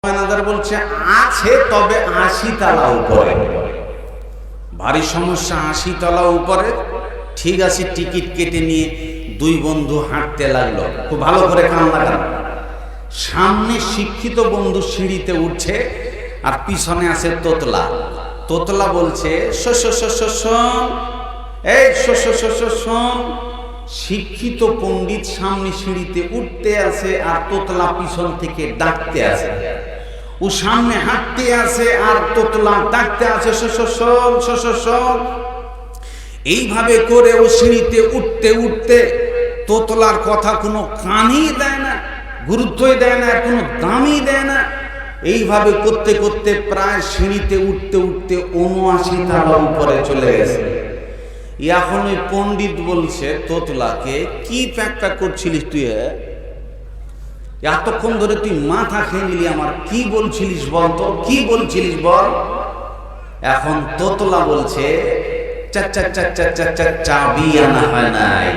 Manager বলছে আছে, তবে 80 তলা উপরে। ভারী সমস্যা, 80 তলা উপরে। ঠিক আছে, টিকিট কেটে নিয়ে দুই বন্ধু হাঁটতে লাগলো। খুব ভালো করে কান লাগান। সামনে শিক্ষিত বন্ধু সিঁড়িতে উঠছে, আর পিছনে আছে তোতলা। তোতলা বলছে শোন, এই শোন। শিক্ষিত পণ্ডিত সামনে সিঁড়িতে উঠতে আছে, আর তোতলা পিছন থেকে ডাকতে আছে। ও সামনে হাঁটতে আছে, আর তোতলা ডাকতে আছে শোন। এইভাবে করে ও সিঁড়িতে উঠতে উঠতে তোতলার কথা কোনো কানই দেয় না, গুরুত্বই দেয় না, কোনো দামই দেয় না। এইভাবে করতে করতে প্রায় সিঁড়িতে উঠতে উঠতে 79 তলা উপরে চলে গেছে। এখন ওই পণ্ডিত বলছে তোতলাকে, কি প্যাক করছিলিস তুই? এতক্ষণ ধরে তুই মাথা খেয়ে নিলি আমার, কি বলছিলিস বল তো, কি বলছিলিস বল? এখন তোতলা বলছে চাবি আনা হয় নাই।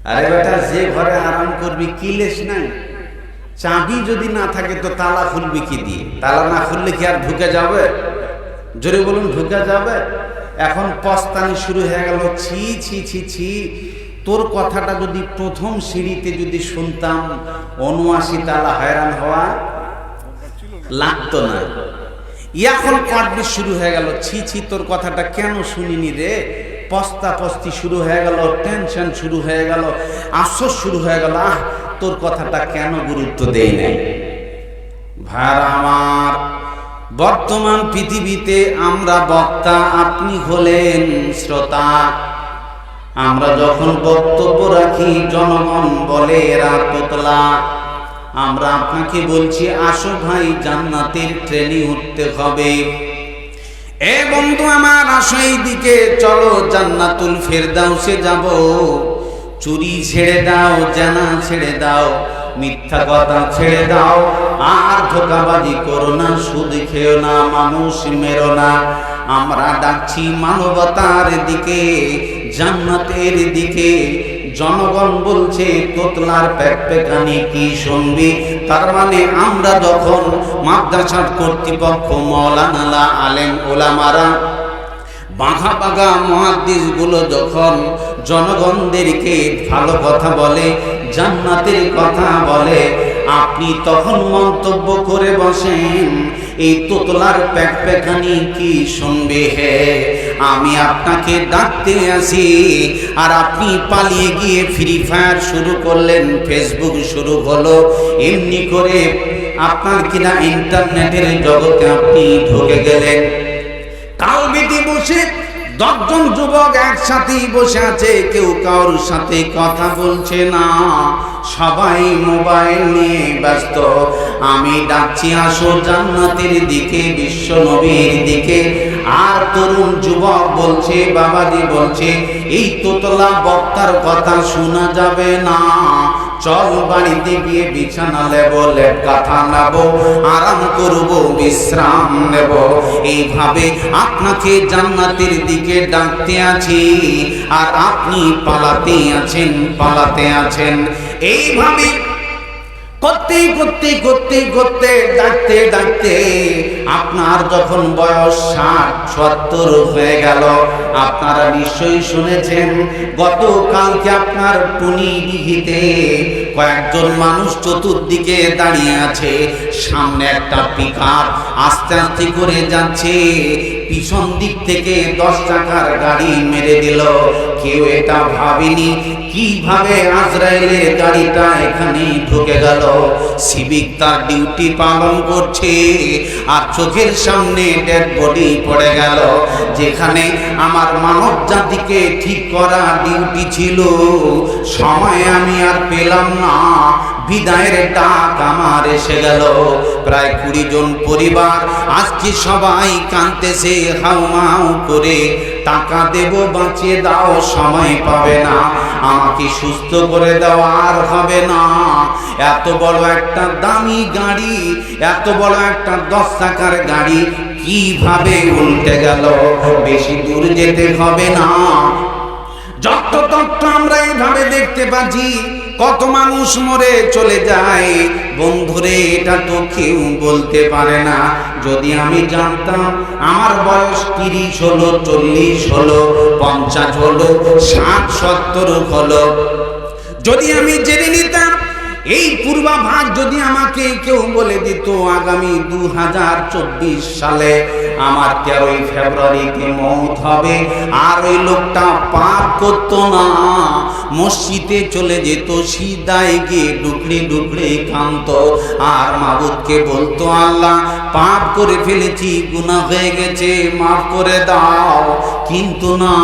আরে বেটা, যে ঘরে আরাম করবি কিলেস নাই, চাবি যদি না থাকে তো তালা খুলবি কি দিয়ে? তালা না খুললে কি আর ঢুকে যাবে? জোরে বলুন, ঢুকে যাবে? এখন পস্তানি শুরু হয়ে গেল। ছি, তোর কথাটা যদি প্রথম সিঁড়িতে যদি শুনতাম, 79 তালা হয়রান হওয়া লাগতো না। এখন কাটবি শুরু হয়ে গেল। ছি, তোর কথাটা কেন শুনিনি রে? পস্তাপস্তি শুরু হয়ে গেল, টেনশন শুরু হয়ে গেল, আফসোস শুরু হয়ে গেল। তোর কথাটা কেন গুরুত্ব দেই নাই? ভাইরা আমার, বর্তমান পৃথিবীতে আমরা বক্তা, আপনি হলেন শ্রোতা। আমরা যখন বক্তব্য রাখি, জনগণ বলে এরা তোতলা। আমরা আপনাকে বলছি, আসো ভাই, জান্নাতের ট্রেনে উঠতে হবে। এ বন্ধু আমার, আসো এই দিকে চলো, জান্নাতুল ফেরদাউসে যাব। চুরি ছেড়ে দাও, জানা ছেড়ে দাও, মিথ্যা কথা ছেড়ে দাও, আর ধোঁকাবাজি করো না, সুদ খেও না, মানুষ মেরো না। আমরা ডাকছি মানবতার দিকে, জান্নাতের দিকে। জনগণ বলছে তোতলার প্যাকপ্যাকানি কি শুনবি? তার মানে আমরা যখন মাদ্রাসার কর্তৃপক্ষ, মাওলানা, আলেম ওলামারা, বাঘা বাঘা মুহাদ্দিস গুলো যখন জনগণদেরকে ভালো কথা বলে, জান্নাতের কথা বলে, আপনি তখন মন্তব্য করে বসেন এই তোতলার প্যাকপ্যাকানি কি শুনবে? হে, আমি আপনাকে ডাকতে আসি, আর আপনি পালিয়ে গিয়ে ফ্রি ফায়ার শুরু করলেন, ফেসবুক শুরু হলো। এমনি করে আপনার কিনা ইন্টারনেটের জগতে আপনি ঢুকে গেলেন। কাল বেটি বসে 10 জন যুবক একসাথেই বসে আছে, কেউ কারোর সাথে কথা বলছে না, সবাই মোবাইল নিয়ে ব্যস্ত। আমি ডাকছি, আসো জান্নাতের দিকে, বিশ্ব নবীর দিকে। আর তরুণ যুবক বলছে, বাবাজি বলছে, এই তোতলা বক্তার কথা শোনা যাবে না, চল বাড়িতে গিয়ে বিছানা নেব, লেপ কাঁথা নেব, আরাম করব, বিশ্রাম নেব। এইভাবে আপনাকে জান্নাতের দিকে ডাকতে আছি, আর আপনি পালাতে আছেন। এইভাবে করতে ডাকতে আপনার যখন বয়স 60-70 হয়ে গেল, আপনারা নিশ্চয়ই শুনেছেন গতকালকে আপনার টুনিদিঘিতে কয়েকজন মানুষ চতুর্দিকে দাঁড়িয়ে আছে। সামনে একটা পিকআপ আস্তে আস্তে করে যাচ্ছে, পিছন দিক থেকে 10 চাকার গাড়ি মেরে দিল। কেউ এটা ভাবেনি কিভাবে আজরাইলের গাড়িটা এখানে ঢুকে গেল। সিভিক তার ডিউটি পালন করছে, আর চোখের সামনে ডেড বডি পড়ে গেল। যেখানে আমার মানব জাতিকে ঠিক করা ডিউটি ছিল, সময় আমি আর পেলাম না, বিদায়ের ডাক আমার এসে গেল। প্রায় 20 জন পরিবার আজকে সবাই কাঁদতেছে হাউমাউ করে, টাকা দেব, বাঁচিয়ে দাও, সময় পাবে না, আমাকে সুস্থ করে দাও, আর হবে না। এত বড় একটা দামি গাড়ি, এত বড় একটা 10 চাকার গাড়ি কিভাবে উল্টে গেল? বেশি দূর যেতে হবে না, যত্র তত্র আমরা এইভাবে দেখতে পাচ্ছি কত মানুষ মরে চলে যায় বন্ধুরে, এটা তো কেউ বলতে পারে না। যদি আমি জানতাম আমার বয়স 30 হলো, 40 হলো, 50 হলো, 60, 70 হলো, যদি আমি জেনে নিতাম, এই পূর্বাভাস যদি আমাকে কেউ বলে দিত আগামী 2024 সালে আমার 13ই ফেব্রুয়ারিতে মওত হবে, আর ওই লোকটা পাপ করতো না, মসজিদে চলে যেত, সিদায় গিয়ে ডুকরে ডুকরে কাঁদতো আর মাবুদকে বলতো, আল্লাহ পাপ করে ফেলেছি, গুনাহ হয়ে গেছে, মাফ করে দাও। কিন্তু না,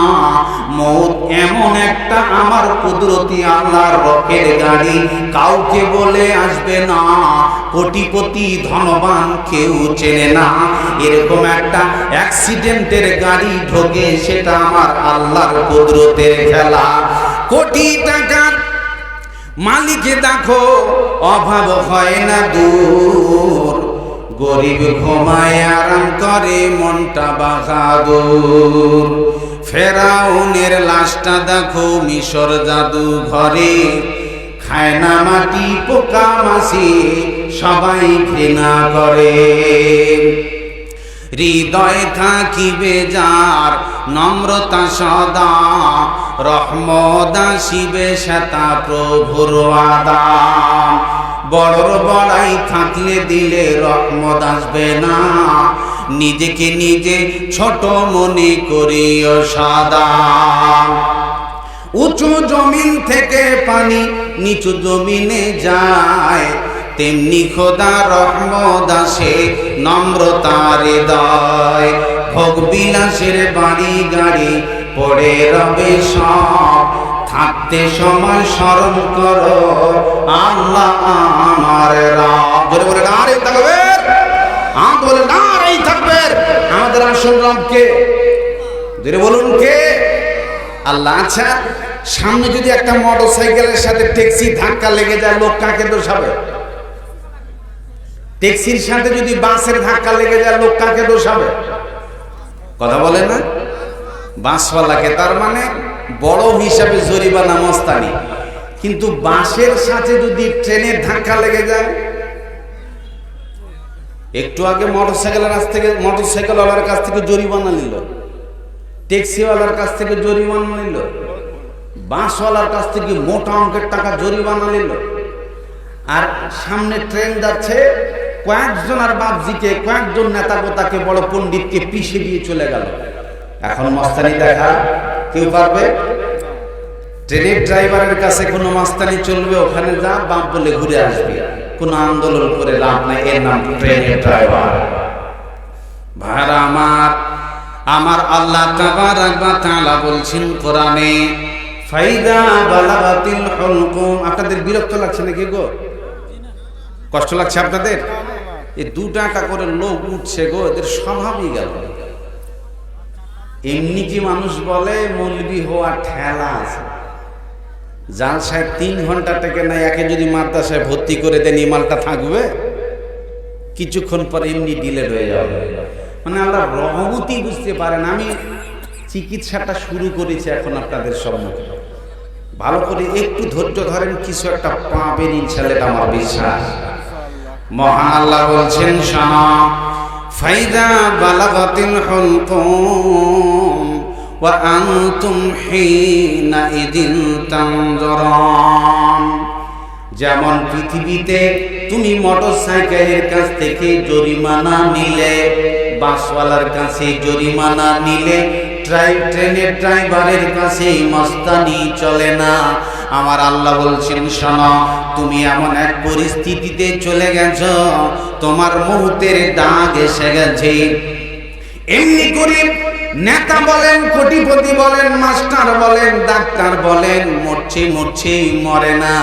মওত এমন একটা আমার কুদরতি আল্লাহর রকের গাড়ি, কাউকে বলে আসবে না, কোটিপতি ধনবান কেউ চেনে না, এরকম একটা অ্যাক্সিডেন্টের গাড়ি ঢোকে, সেটা আমার আল্লাহর কুদরতের খেলা। কোটি টাকার মালিকে দেখো অভাব হয় না দূর, গরিব ঘুমায় আরাম করে মনটা বাহাদুর। ফেরাউনের লাশটা দেখো মিশর জাদু ঘরে, খায় না মাটি পোকা মাছি, সবাই ঘৃণা করে। হৃদয় থাকিবে যার নম্রতা সদা, রহমত আসিবে সেতা প্রভুর ওয়াদা। বড়র বড়াই থাকলে দিলে রহমত আসবে না, নিজেকে নিজে ছোট মনে করিও সদা। উঁচু জমিন থেকে পানি নিচু জমিনে যায়, তেমনি খোদা রহমত আসে নম্রতার হৃদয়। ভোগ বিলাসের বাড়ি গাড়ি পড়ে রবে সব, থাকতে সময় স্মরণ করো আল্লাহ আমার রব। জোরে বলে নারে তাকবীর, আওয়াজ বলে নারে তাকবীর। আমাদের আসল রব কে? জোরে বলুন কে? আল্লাহ। আচ্ছা, সামনে যদি একটা মোটরসাইকেলের সাথে ট্যাক্সি ধাক্কা লেগে যায়, লোক কাকে দোষাবে? ট্যাক্সির সাথে যদি বাসের ধাক্কা লেগে যায়, লোক কাকে দোষাবে? কথা বলে না? বাসওয়ালাকে। তার মানে বড় হিসাবে জরিমানা মস্তানি। কিন্তু বাসের সাথে যদি ট্রেনের ধাক্কা লেগে যায়, একটু আগে মোটরসাইকেলওয়ালার কাছ থেকে জরিমানা নিল, ট্যাক্সিওয়ালার কাছ থেকে জরিমানা নিল, বাসওয়ালার কাছ থেকে মোটা অঙ্কের টাকা জরিমানা নিল, আর সামনে ট্রেন যাচ্ছে, কয়েকজন আর বাপজিকে, কয়েকজন নেতা গোতাকে, বড় পণ্ডিতকে পিষে দিয়ে চলে গেল। এখন মস্তানি দেখা কেউ পারবে? ট্রেনের ড্রাইভারের কাছে কোনো মস্তানি চলবে? ওখানে যা, বাপ বলে ঘুরে আসবে, কোনো আন্দোলন করে লাভ নাই, এর নাম ট্রেনের ড্রাইভার। ভাইরা আমার আল্লাহ তাবারাক ওয়া তাআলা বলছেন কোরআনে, ফাইদা বালাগাতিল হুলকুম। আপনাদের বিরক্ত লাগছে নাকি গো? কষ্ট লাগছে আপনাদের? এই 2 টাকা করে লোক উঠছে গো, এদের স্বভাবই গেল। এমনি কি মানুষ বলে মৌলবি হওয়া ঠেলা আছে? জাল সাহেব 3 ঘন্টা থেকে নাই, একে যদি মাদ্রাসায় ভর্তি করে দেন, ইমালটা থাকবে, কিছুক্ষণ পর এমনি ডিলেট হয়ে যাবে। মানে আল্লাহ রহমতি বুঝতে পারেন। আমি চিকিৎসাটা শুরু করেছি এখন আপনাদের সম্মুখে, ভালো করে একটু ধৈর্য ধরেন, কিছু একটা পাবেন ইনশাআল্লাহ, এটা আমার বিশ্বাস। মহান আল্লাহ বলছেন, শানা ফাইদা বালাগাতিল হুলকুম ওয়া আনতুম হিনা ইদিন তানজুরুন। যেমন পৃথিবীতে তুমি মোটরসাইকেলের কাছ থেকে জরিমানা নিলে, বাসওয়ালার কাছে জরিমানা নিলে, ট্রেনের ড্রাইভারের কাছে মস্তানি চলে না। আমার আল্লাহ বলছেন, শোনো, তুমি এমন এক পরিস্থিতিতে চলে গেছো, তোমার মুহূর্তের দাগ এসে গেছে। এমনি করে নেতা বলেন, কোটিপতি বলেন, মাস্টার বলেন, ডাক্তার বলেন, মরছেই মরে না,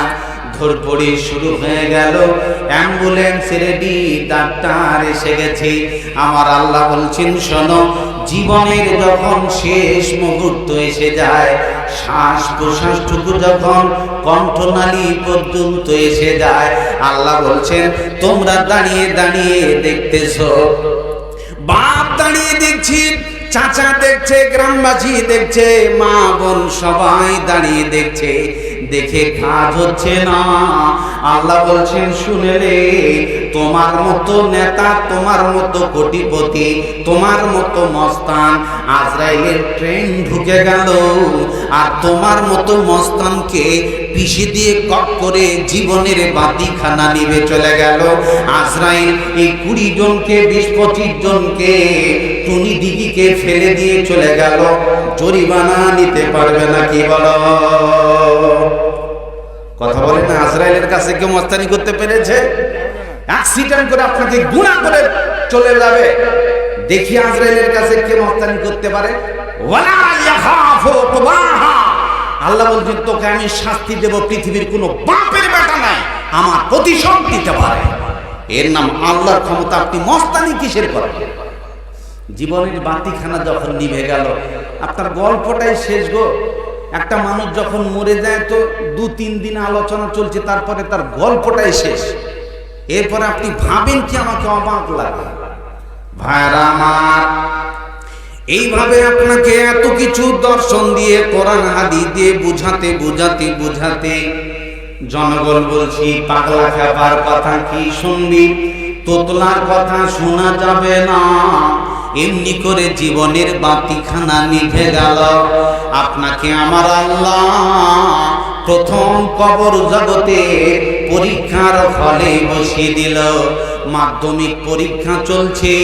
ধরপড়ি শুরু হয়ে গেল, অ্যাম্বুলেন্স রেডি, ডাক্তার এসে গেছে। আমার আল্লাহ বলছেন, শোনো, জীবনের যখন শেষ মুহূর্ত এসে যায়, শ্বাস প্রশ্বাসটুকু যখন কণ্ঠনালী পর্যন্ত এসে যায়, আল্লাহ বলছেন, তোমরা দাঁড়িয়ে দাঁড়িয়ে দেখতেছো, বাপ দাঁড়িয়ে দেখছি, চাচা দেখছে, গ্রামবাসী দেখছে, মা বোন সবাই দাঁড়িয়ে দেখছে। দেখে কাজ হচ্ছে না। আল্লাহ বলছেন শুনেলে, তোমার মতো নেতা, তোমার মতো কোটিপতি, তোমার মতো মস্তান আজরাইলের ট্রেন ঢুকে গেল, আর তোমার মতো মস্তানকে পিষে দিয়ে কট করে জীবনের বাতিখানা নিভে চলে গেল। আজরাইল এই 20 জনকে 20-25 জনকে টুনি দিদিকে ফেলে দিয়ে চলে গেল। জরিমানা নিতে পারবে না কি বলো? কথা বলে না? আজরাইলের কাছে কেউ মস্তানি করতে পেরেছে? অ্যাক্সিডেন্ট করে আপনাকে গুনাহ করে চলে যাবে। দেখি আজরাইলের কাছে কে মস্তানি করতে পারে। ওয়ালা ইয়াখাফু তুবাহা, আল্লাহ বলছেন তোকে আমি শাস্তি দেব, পৃথিবীর কোনো বাপের বেটা নাই আমার প্রতিশোধ দিতে পারে। এর নাম আল্লাহর ক্ষমতা। আপনি মস্তানি কিসের করেন? জীবনের বাতিখানা যখন নিভে গেল, আপনার গল্পটাই শেষ গো। একটা মানুষ যখন মরে যায় তো 2-3 দিন আলোচনা চলছে, তারপরে তার গল্পটাই শেষ। এরপরে আপনি ভাবেন কি আমাকে অবাক লাগে? ভাইরা আমার, এইভাবে আপনাকে এত কিছু দর্শন দিয়ে কোরআন হাদিস দিয়ে বুঝাতে বুঝাতে বুঝাতে জনগণ বলছি পাগলা খাবার কথা কি শুনবি, তোতলার কথা শোনা যাবে না। এমনি করে জীবনের বাতিখানা নিভে গেল। আপনাকে আমার আল্লাহ প্রথম কবর জগতে পরীক্ষার হলে বসিয়ে দিল। মাধ্যমিক পরীক্ষা চলছে,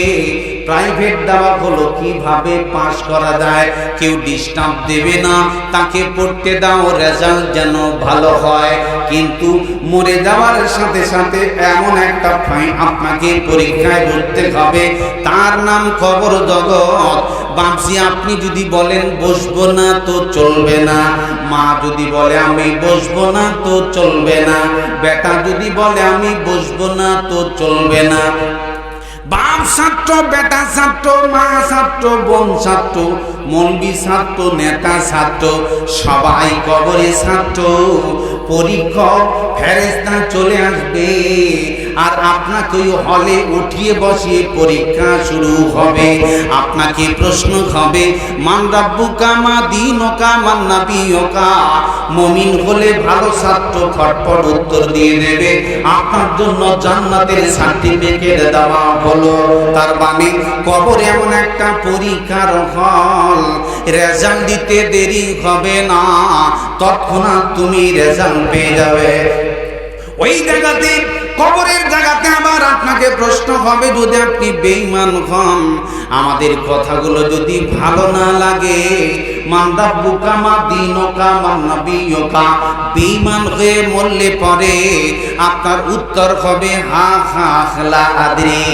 প্রাইভেট দেওয়া হলো কিভাবে পাস করা যায়। কেউ ডিস্টার্ব দেবে না, তাকে পড়তে দাও, রেজাল্ট যেন ভালো হয়। কিন্তু মরে যাওয়ার সাথে সাথে এমন একটা ফাইন আপনাকে পরীক্ষায় বসতে হবে, তার নাম কবর জগৎ। বাপজি আপনি যদি বলেন বসবো না তো চলবে না, মা যদি বলে আমি বসবো না তো চলবে না, বেটা যদি বলে আমি বসবো না তো চলবে না। বাপ ছাত্র, বেটা ছাত্র, মা ছাত্র, বোন ছাত্র, মৌলবি ছাত্র, নেতা ছাত্র, সবাই কবরে ছাত্র। পরীক্ষক ফেরেশতা চলে আসবে আর আপনাকে হলে উঠিয়ে বসিয়ে পরীক্ষা শুরু হবে। আপনাকে প্রশ্ন হবে মান রাব্বুকা মা দীনুকা মান নাবিয়ুকা। মুমিন হলে ভালো ছাত্র ফটফট উত্তর দিয়ে দেবে, আপনার জন্য জান্নাতের সার্টিফিকেট দেওয়া হলো। তার মানে কবর এমন একটা পরীক্ষার হল, রেজাল্ট দিতে দেরি হবে না, তৎক্ষণাৎ তুমি রেজাল্ট পেয়ে যাবে। ওই জায়গাতে, কবরের জায়গাতে আবার আপনাকে প্রশ্ন হবে, যদি আপনি বেঈমান হন, আমাদের কথাগুলো যদি ভালো না লাগে, মান রাব্বুকা মা দীনুকা মান নাবিয়ুকা, বেঈমান হয়ে মরলে পরে আপনার উত্তর হবে হা হা লা আদরি।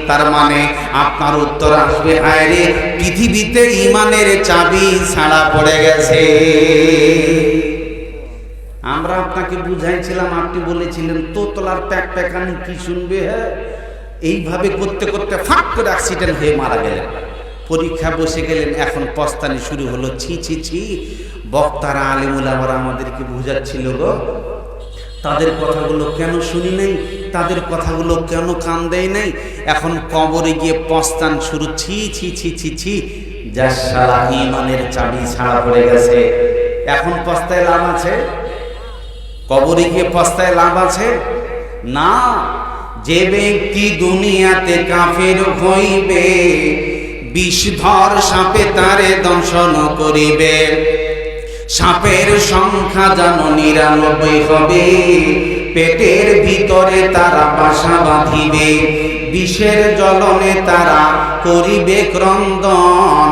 তার মানে আপনার উত্তর আসবে হায় রে, পৃথিবীতে ঈমানের চাবি ছাড়া পড়ে গেছে। আমরা আপনাকে বুঝাইছিলাম, আপনি বলেছিলেন তোতলার প্যাক প্যাকানি কি শুনবে। হ্যাঁ, এইভাবে করতে করতে ফাট করে অ্যাক্সিডেন্ট হয়ে মারা গেলেন। পরীক্ষা বসে গেলেন, এখন পস্তানি শুরু হলো। ছি ছি ছি, বক্তারা আলিমুলামারা আমাদেরকে বুঝাচ্ছিল গো, তাদের কথাগুলো কেন শুনি নাই, তাদের কথাগুলো কেন কান দেয় নাই। এখন কবরে গিয়ে পস্তান শুরু। ছি ছি ছি ছি ছি, যার সারা ঈমানের চাবি ছাড়া পড়ে গেছে। এখন পস্তায় লাভ আছে? কবরে গিয়ে পস্তায় লাভ আছে না। যে ব্যক্তি দুনিয়াতে কাফের হইবে, বিষধর সাপে তারে দংশন করিবে, সাপের সংখ্যা যেন 99 হবে, পেটের ভিতরে তারা বাসা বাঁধিবে, বিষের জ্বলনে তারা করিবে ক্রন্দন,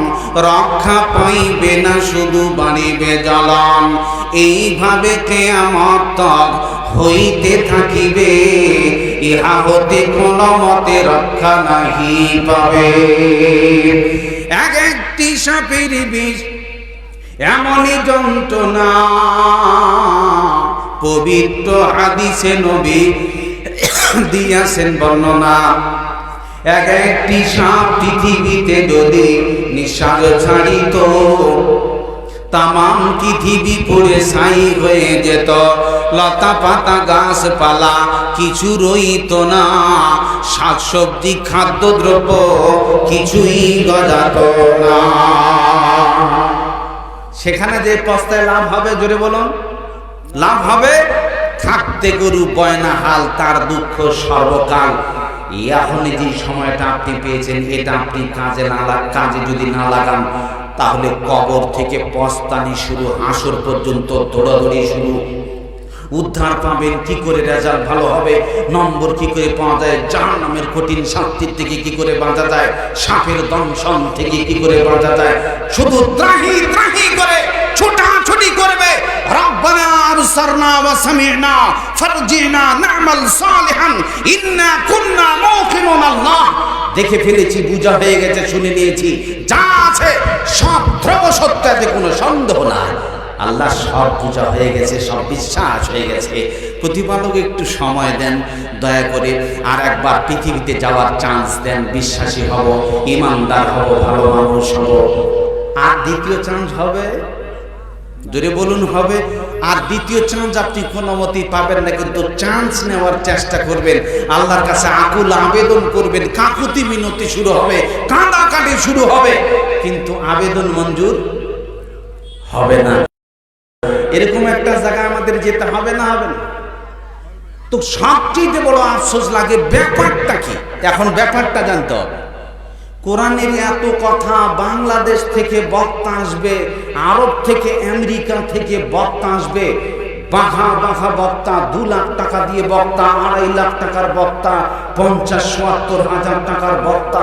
রক্ষা পাইবে না শুধু বাড়িবে জ্বলন। এইভাবে কিয়ামত তক হইতে থাকিবে, ইহা হতে কোনো মতে রক্ষা নাহি পাবে। এক একটি সাপের বিষ এমনই যন্ত্রণা, পবিত্র হাদিসে নবী দিয়াছেন বর্ণনা। এক একটি সাপ পৃথিবীতে যদি নিঃশ্বাস ছাড়িত, তামাম পৃথিবী পুড়ে ছাই হয়ে যেত, লতা পাতা গাছপালা কিছু রইত না, শাকসবজি খাদ্যদ্রব্য কিছুই গজাত না। সেখানে যে পস্তায় লাভ হবে, জোরে বলুন। লাভ হবে থাকতে গরু বয়না হাল, তার দুঃখ সর্বকাল। এখন যে সময়টা আপনি পেয়েছেন, এটা আপনি কাজে যদি না লাগান, তাহলে কবর থেকে পস্তানি শুরু, হাসর পর্যন্ত দৌড়াদৌড়ি শুরু। উদ্ধার পাবেন কি করে, রেজাল্ট ভালো হবে, নম্বর কি করে পাওয়া যায়, জাহান্নামের কঠিন শাস্তির থেকে কি করে বাঁচা যায়, সাপের দংশন থেকে কি করে বাঁচা যায়, শুধু ত্রাহি ত্রাহি করে ছোটাছুটি করবে। রব্বানা আবসারনা ওয়া সামি'না ফারজি'না না'মাল সালিহান ইন্না কুন্না মুকিনুন। আল্লাহ দেখে ফেলেছি, বুঝা হয়ে গেছে, শুনে নিয়েছি, যা আছে সব ধ্রুব সত্য, এতে কোনো সন্দেহ নাই। আল্লাহ সব পূজা হয়ে গেছে, সব বিশ্বাস হয়ে গেছে। প্রতিপালক একটু সময় দেন দয়া করে, আর একবার পৃথিবীতে যাওয়ার চান্স দেন, বিশ্বাসী হব, ইমানদার হব, ভালো মানুষ হব। আর দ্বিতীয় চান্স হবে, জোরে বলুন হবে। আর দ্বিতীয় চান্স আপনি কোনো মতেই পাবেন না, কিন্তু চান্স নেওয়ার চেষ্টা করবেন, আল্লাহর কাছে আকুল আবেদন করবেন, কাকুতি মিনতি শুরু হবে, কাঁদাকাটি শুরু হবে, কিন্তু আবেদন মঞ্জুর হবে না। এরকম একটা জায়গায় আমাদের যেতে হবে না, হবে না? তো সবচেয়ে বড় আফসোস লাগে, ব্যাপারটা কি? এখন ব্যাপারটা জানতে হবে। কোরআনের এত কথা, বাংলাদেশ থেকে বক্তা আসবে, আরব থেকে, আমেরিকা থেকে বক্তা আসবে, বাঘা বাঘা বক্তা, 2 লাখ টাকা দিয়ে বক্তা, 2.5 লাখ টাকার বক্তা, 50-70 হাজার টাকার বক্তা,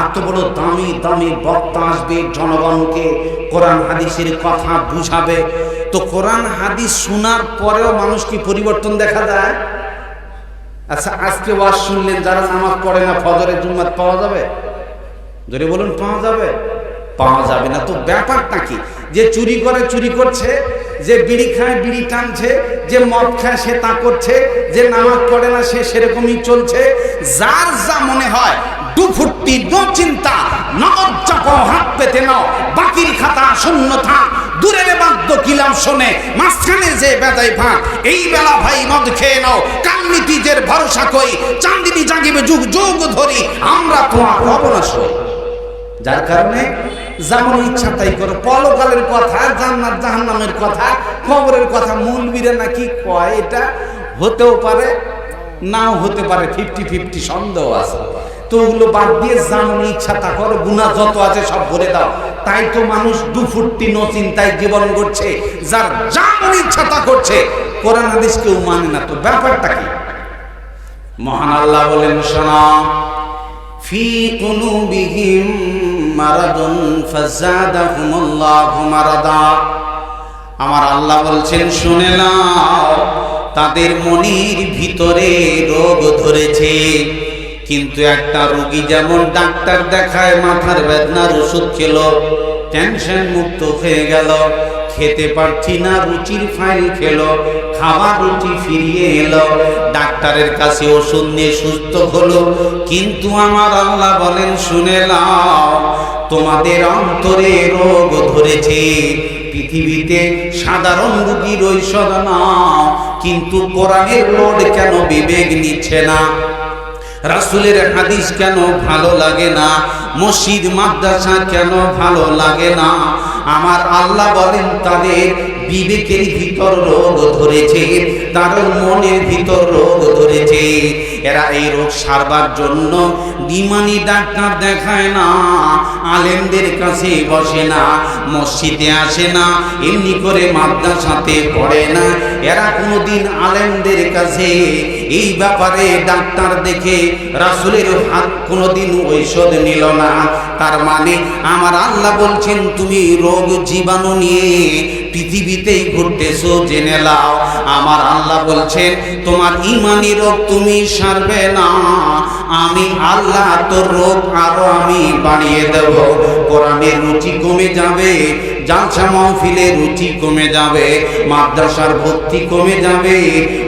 এত বড় দামি দামি বক্তা আসবে, জনগণকে কোরআন হাদিসের কথা বুঝাবে। তো কোরআন হাদিস শোনার পরেও মানুষ কি পরিবর্তন দেখা যায়? আচ্ছা, আজকে ওয়াজ শুনলেন, যারা নামাজ পড়ে না, ফজরের জুম্মাত পাওয়া যাবে? যদি বলুন পাওয়া যাবে? পাওয়া যাবে না। তো ব্যাপারটা কি? যে চুরি করে চুরি করছে, যে বিড়ি খায় বিড়ি টানছে, যে মদ খায় সে তা করছে, যে নামাজ পড়ে না সে সেরকমই চলছে। যার যা মনে হয়, দুফুট্টি দো চিন্তা, নগদ চাপো হাত পেতে নাও, বাকির খাতা শূন্য থাক, দূরের বাদ্য কিলাম শোনে, মাঝখানে যে বেদায় ভাগ, এই বেলা ভাই মদ খেয়ে নাও, কান্নিটিজের ভরসা কই, চাঁদিনী জাগিবে যুগ যুগ ধরি, আমরা তোমার অবনাশ হই। যার কারণে যেমন ইচ্ছা তাই করো, পরকালের কথা, জান্নাত জাহান্নামের কথা, কবরের কথা, মৌলবীরা নাকি কয়, এটা হতেও পারে নাও হতে পারে, 50-50 সন্দেহ আছে। তো ওগুলো বাদ দিয়ে যেমন ইচ্ছা তা করো, গুনাহ যত আছে সব ভরে দাও। তাই তো মানুষ দুফুট্টি নো চিন্তায় জীবন করছে, যার যেমন ইচ্ছা তা করছে, কোরআন হাদিস কেউ মানে না। তো ব্যাপারটা কি? মহান আল্লাহ বলেন, শোনো, ফি কুলুবিহিম মারাদুন ফাযাদাহুমুল্লাহু মারাদা। আমার আল্লাহ বলছেন, শুনে নাও, তাদের মনের ভিতরে রোগ ধরেছে। কিন্তু একটা রোগী যেমন ডাক্তার দেখায়, মাথার বেদনার ওষুধ খেলো, টেনশন মুক্ত হয়ে গেল, খেতে পারছি না, রুচির ফাইল খেলো, খাবার রুচি ফিরিয়ে এলো, ডাক্তারের কাছে ওষুধ নিয়ে সুস্থ হলো। কিন্তু আমার আল্লাহ বলেন, শুনে নাও, তোমাদের অন্তরে রোগ ধরেছে। পৃথিবীতে সাধারণ রোগীর ঔষধ নাও, কিন্তু কোরআনের লোড কেন বিবেক নিচ্ছে না? রাসূলের হাদিস কেন ভালো লাগে না? মসজিদ মাদ্রাসা কেন ভালো লাগে না? আমার আল্লাহ বলেন, তাদের বিবেকের ভিতর রোগ ধরেছে, তাদের মনের ভিতর রোগ ধরেছে। এরা এই রোগ সারবার জন্য ডিমানি ডাক্তার দেখায় না, আলেমদের কাছে বসে না, মসজিদে আসে না, এমনি করে মাদ্রাসাতে পড়ে না। এরা কোনোদিন আলেমদের কাছে এই ব্যাপারে ডাক্তার দেখে রাসূলের হাত কোনোদিন ঔষধ নিল না। তার মানে আমার আল্লাহ বলছেন, তুমি রোগ জীবাণু নিয়ে পৃথিবীতেই ঘুরতেছো, জেনে নাও। আমার আল্লাহ বলছেন, তোমার ঈমানি রোগ তুমি সারবে না, আমি আল্লাহ তোর রোগ আরো আমি বাড়িয়ে দেব। কোরআনের রুচি কমে যাবে, জালসা মাহফিলের রুচি কমে যাবে, মাদ্রাসার ভর্তি কমে যাবে,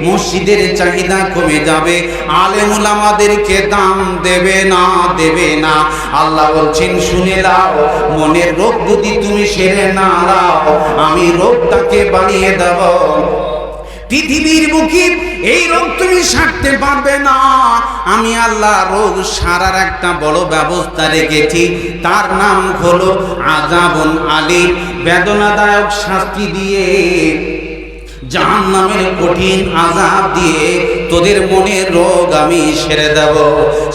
মসজিদের চাহিদা কমে যাবে, আলেম উলামাদেরকে দাম দেবে না, দেবে না। আল্লাহ বলছেন, শুনে নাও, মনের রোগ যদি তুমি সেরে না নাও, আমি রোগটাকে বাড়িয়ে দেব। পৃথিবীর বুকে এই রোগ তুমি সারতে পারবে না। আমি আল্লাহ রোগ সারার একটা বড় ব্যবস্থা রেখেছি, তার নাম হলো আযাবুন আলীম, বেদনাদায়ক শাস্তি দিয়ে জাহান্নামের কঠিন আযাব দিয়ে তোদের মনের রোগ আমি সেরে দেব।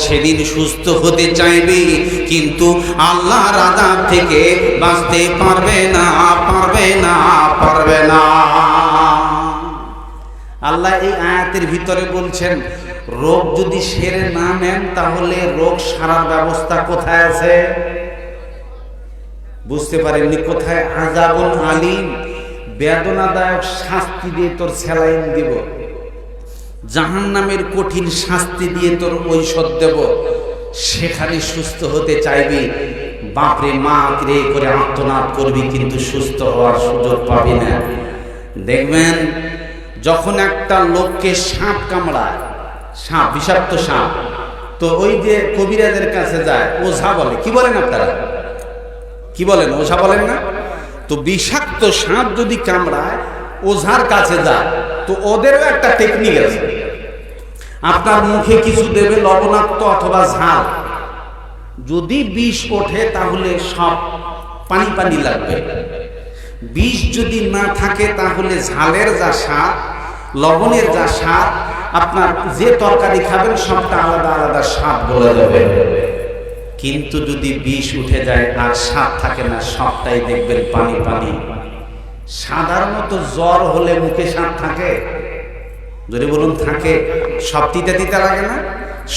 সেদিন সুস্থ হতে চাইবি, কিন্তু আল্লাহর আযাব থেকে বাঁচতে পারবে না, পারবে না, পারবে না। আল্লাহ এই আয়াতের ভিতরে বলছেন, রোগ যদি সেরে না নেন তাহলে রোগ সারার ব্যবস্থা কোথায় আছে? বুঝতে পারেননি কোথায়? আযাবুল আলীম, বেদনাদায়ক শাস্তি দিয়ে তোর স্যালাইন দিব, জাহান্নামের কঠিন শাস্তি দিয়ে তোর ঔষধ দেব, সেখানে সুস্থ হতে চাইবি, বাপরে মা রে করে আর্তনাদ করবি, কিন্তু সুস্থ হওয়ার সুযোগ পাবি না। দেখবেন যখন একটা লোককে সাপ কামড়ায়, সাপ, বিষাক্ত সাপ, তো ওই যে কবিরাজের কাছে যায়, ওঝা বলে, কি বলেন আপনারা, কি বলেন, ওঝা বলেন না? তো বিষাক্ত সাপ যদি কামড়ায়, ওঝার কাছে যায়, তো ওদেরও একটা টেকনিক আছে। আপনার মুখে কিছু দেবে, লবণাক্ত অথবা ঝাল, যদি বিষ ওঠে তাহলে সব পানি পানি লাগবে। বিষ যদি না থাকে তাহলে ঝালের যা স্বাদ, লবণের যা স্বাদ, আপনার যে তরকারি খাবেন সবটা আলাদা আলাদা স্বাদ বলে যাবে। কিন্তু যদি বিষ উঠে যায় আর স্বাদ থাকে না, সবটাই দেখবেন পানি পানি। সাধারণত জ্বর হলে মুখে স্বাদ থাকে, যদি বলুন থাকে, সব তিতা তিতা লাগে না?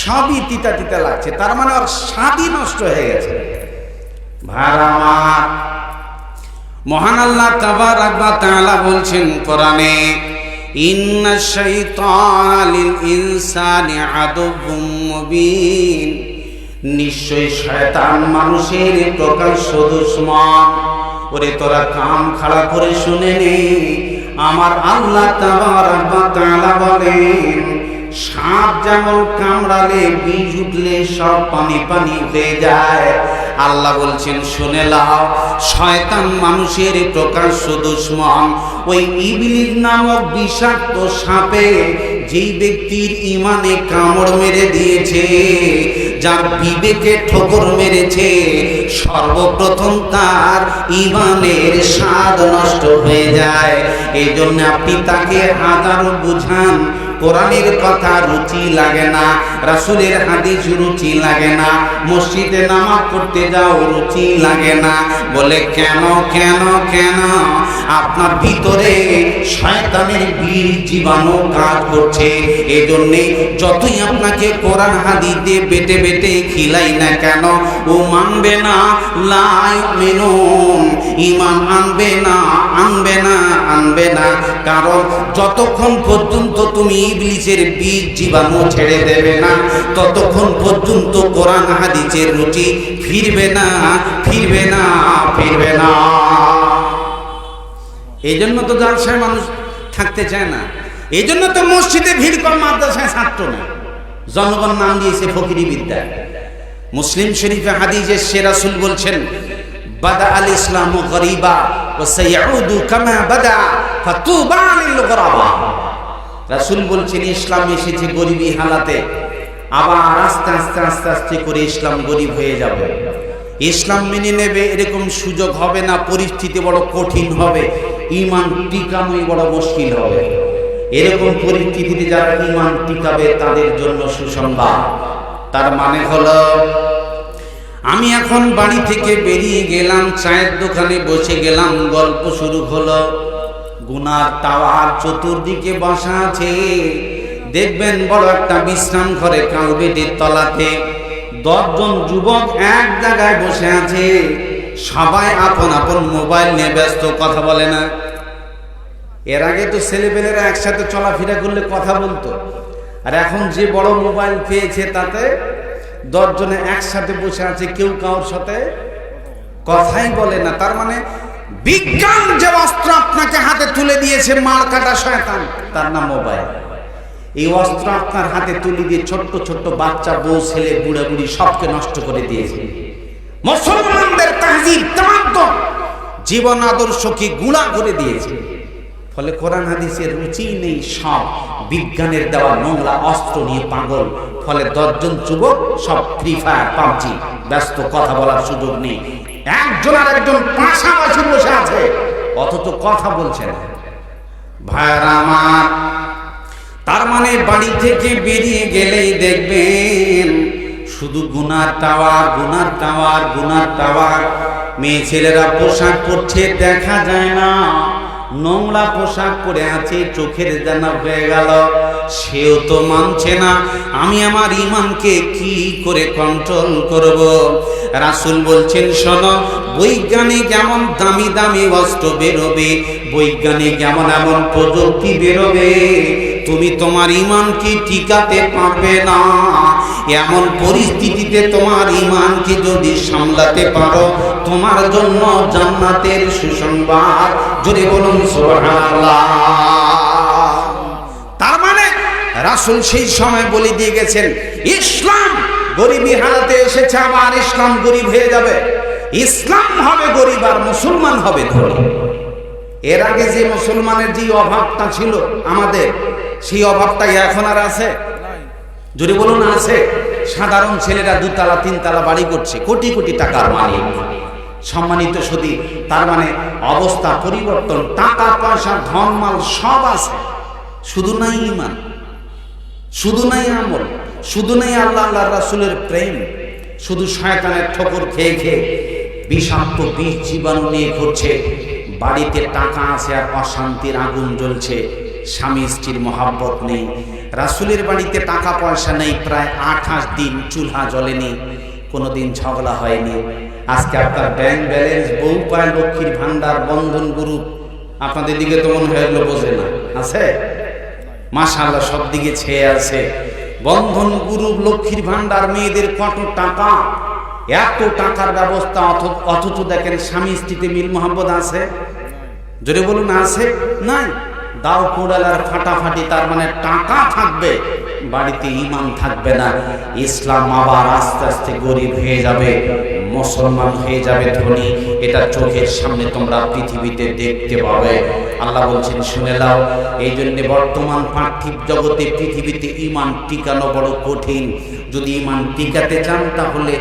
সবই তিতা তিতা লাগছে, তার মানে ওর স্বাদই নষ্ট হয়ে গেছে। ভাইরা আমার, মহান আল্লাহ তাবারাক ওয়া তাআলা বলছেন কোরআনে, ইন্নাশ শাইতানা লিল ইনসানি আদুউম মুবিন, নিশ্চয়ই শয়তান মানুষের প্রকাশ্য দুশমন। ওরে তোরা কান খাড়া করে শুনে নে, আমার আল্লাহ তাবারাক ওয়া তাআলা বলেন, সাপ যেমন কামড়ালে বিষ উঠলে সব পানি পানি হয়ে যায়, আল্লাহ বলছেন শুনে লাও, শয়তান মানুষের প্রকাশ্য দুশমন। ওই ইবলিস নামক বিষাক্ত সাপে যেই ব্যক্তির ইমানে কামড় মেরে দিয়েছে, যার বিবেকে ঠোকর মেরেছে, সর্বপ্রথম তার ইমানের স্বাদ নষ্ট হয়ে যায়। এই জন্য আপনি তাকে হাজারো বুঝান, কোরআনের কথা রুচি লাগে না, রাসূলের হাদিস রুচি লাগে না, মসজিদে নামাজ পড়তে যাও রুচি লাগে না। বলে কেন কেন কেন? আপনার ভিতরে শয়তানের বিষ জীবাণু কাজ করছে। এই জন্যে যতই আপনাকে কোরআন হাদিস দিয়ে বেটে বেটে খিলাই না কেন, ও মানবে না, লা ইউমিনুন, ঈমান আনবে না, আনবে না, আনবে না। কারণ যতক্ষণ পর্যন্ত তুমি ইবলিসের বীজ জীবাণু ছেড়ে দেবে না, ততক্ষণ পর্যন্ত কোরআন হাদিসের রুচি ফিরবে না, ফিরবে না, ফিরবে না। এই জন্য তো জালসায় মানুষ থাকতে চায় না, এই জন্য তো মসজিদে ভিড় কম, মাদ্রাসায় ছাত্র না। জনগণ নাম দিয়েছে ফকিরি বিদ্যা। মুসলিম শরীফে হাদিসে সে রাসূল বলছেন, বাদা আল ইসলামু গরিবা ওয়া সাইউদু কামা বাদা ফাতুবা লিল গুরাবা। রাসূল বলছেন, ইসলাম এসেছে গরিবী হালাতে, আবার আস্তে আস্তে আস্তে আস্তে করে ইসলাম গরিব হয়ে যাবে। ইসলাম মেনে নেবে এরকম সুযোগ হবে না, পরিস্থিতি বড় কঠিন হবে, ঈমান টিকানোই বড় মুশকিল হবে। এরকম পরিস্থিতিতে যারা ঈমান টিকাবে তাদের জন্য সুসংবাদ। তার মানে হলো, আমি এখন বাড়ি থেকে বেরিয়ে গেলাম, চায়ের দোকানে বসে গেলাম, গল্প শুরু হলো, গুনার টাওয়ার চতুর্দিকে বসা আছে। দেখবেন বড় একটা বিশ্রাম ঘরে কালবেটের তলাতে 10 জন যুবক এক জায়গায় বসে আছে, সবাই আপন আপন মোবাইল নিয়ে ব্যস্ত, কথা বলে না। এর আগে তো ছেলেপেলেরা একসাথে চলাফেরা করলে কথা বলতো, আর এখন যে বড় মোবাইল পেয়েছে তাতে 10 জনে একসাথে বসে আছে, কেউ কারোর সাথে কথাই বলে না। তার মানে বিজ্ঞান যে অস্ত্র আপনাকে হাতে তুলে দিয়েছে, মার কাটা শয়তান, তার নাম মোবাইল। এই অস্ত্র আপনার হাতে তুলে দিয়ে ছোট্ট ছোট্ট বাচ্চা, বউ, ছেলে, বুড়া বুড়ি সবকে নষ্ট করে দিয়েছে। মুসলমানদের তাহজিব, তামাদ্দুন, জীবন আদর্শকে গুঁড়া করে দিয়েছে। ফলে কোরআন হাদিসের রুচি নেই, সব বিজ্ঞানের দেওয়া নোংরা অস্ত্র নিয়ে পাগল। ফলে 10 জন যুবক সব ফ্রি ফায়ার, পাবজি ব্যস্ত, কথা বলার সুযোগ নেই। একজন আর একজন পাশাপাশি বসে আছে, অথচ কথা বলছে না। ভাইরা আমার, তার মানে বাড়ি থেকে বেরিয়ে গেলেই দেখবেন শুধু গুনার টাওয়ার, গুনার টাওয়ার, গুনার টাওয়ার। মেয়ে ছেলেরা পোশাক পরছে দেখা যায় না, নোংরা পোশাক পরে আছে, চোখের জানা হয়ে গেল, সেও তো মানছে না। আমি আমার ইমানকে কি করে কন্ট্রোল করব? রাসূল বলছেন, শোনো, বৈজ্ঞানিক এমন দামি দামি অস্ত্র বেরোবে, বৈজ্ঞানিক এমন এমন প্রযুক্তি বেরোবে, তুমি তোমার ইমানকে টিকাতে পারবে না। এমন পরিস্থিতিতে তোমার ইমানকে যদি সামলাতে পারো, তোমার জন্য জান্নাতের সুসংবাদ। জোরে বলুন সুবহানাল্লাহ। তার মানে রাসূল সেই সময় বলে দিয়ে গেছেন, ইসলাম গরিবী হালাতে এসেছে, আবার ইসলাম গরিব হয়ে যাবে। ইসলাম হবে গরিব আর মুসলমান হবে ধনী। এর আগে যে মুসলমানের যে অভাবটা ছিল আমাদের, সেই অভাবটা এখন আর আছে? যদি বলুন আছে। সাধারণ ছেলেরা 2 তলা 3 তলা বাড়ি করছে, কোটি কোটি টাকার মালিক, সম্মানিত সুধী। তার মানে অবস্থা পরিবর্তন, টাকা পয়সা ধন মাল সব আছে, শুধু নাই ঈমান, শুধু নাই আমল, শুধু নাই আল্লাহ আল্লাহর রাসূলের প্রেম, শুধু শয়তানের ঠোকর খেয়ে খেয়ে বিষাক্ত বিষ জীবাণু নিয়ে ঘুরছে। বাড়িতে টাকা আছে আর অশান্তির আগুন জ্বলছে, স্বামী স্ত্রীর মহাব্বত নেই। রাসূলের বাড়িতে টাকা পয়সা নেই, প্রায় 28 দিন চুলহা জ্বলেনি, কোনোদিন ঝগড়া হয়নি। আজকে আপনার ব্যাংক ব্যালেন্স, বউ পায়, লক্ষ্মীর ভান্ডার, বন্ধন গ্রুপ, আপনাদের দিকে তো মনে হয় এগুলো বোঝে না, আছে? মাশাআল্লাহ, সব দিকে ছেয়ে আছে বন্ধন গ্রুপ, লক্ষ্মীর ভান্ডার, মেয়েদের কত টাকা, এত টাকার ব্যবস্থা, অথচ দেখেন স্বামী স্ত্রীতে মিল মোহাম্মদ আছে? জোরে বলুন আছে? নাই। দাও কোড়ালার ফাটাফাটি। তার মানে টাকা থাকবে, বাড়িতে ঈমান থাকবে না। ইসলাম আবার আস্তে আস্তে গরিব হয়ে যাবে, মুসলমান হয়ে যাবে ধনী। এটা চোখের সামনে তোমরা পৃথিবীতে দেখতে পাবে। আল্লাহ বলছেন, শুনে নাও। এই জন্য বর্তমান পার্থিব জগতে পৃথিবীতে ঈমান টিকানো বড় কঠিন। যদি ঈমান টিকাতে চান তাহলে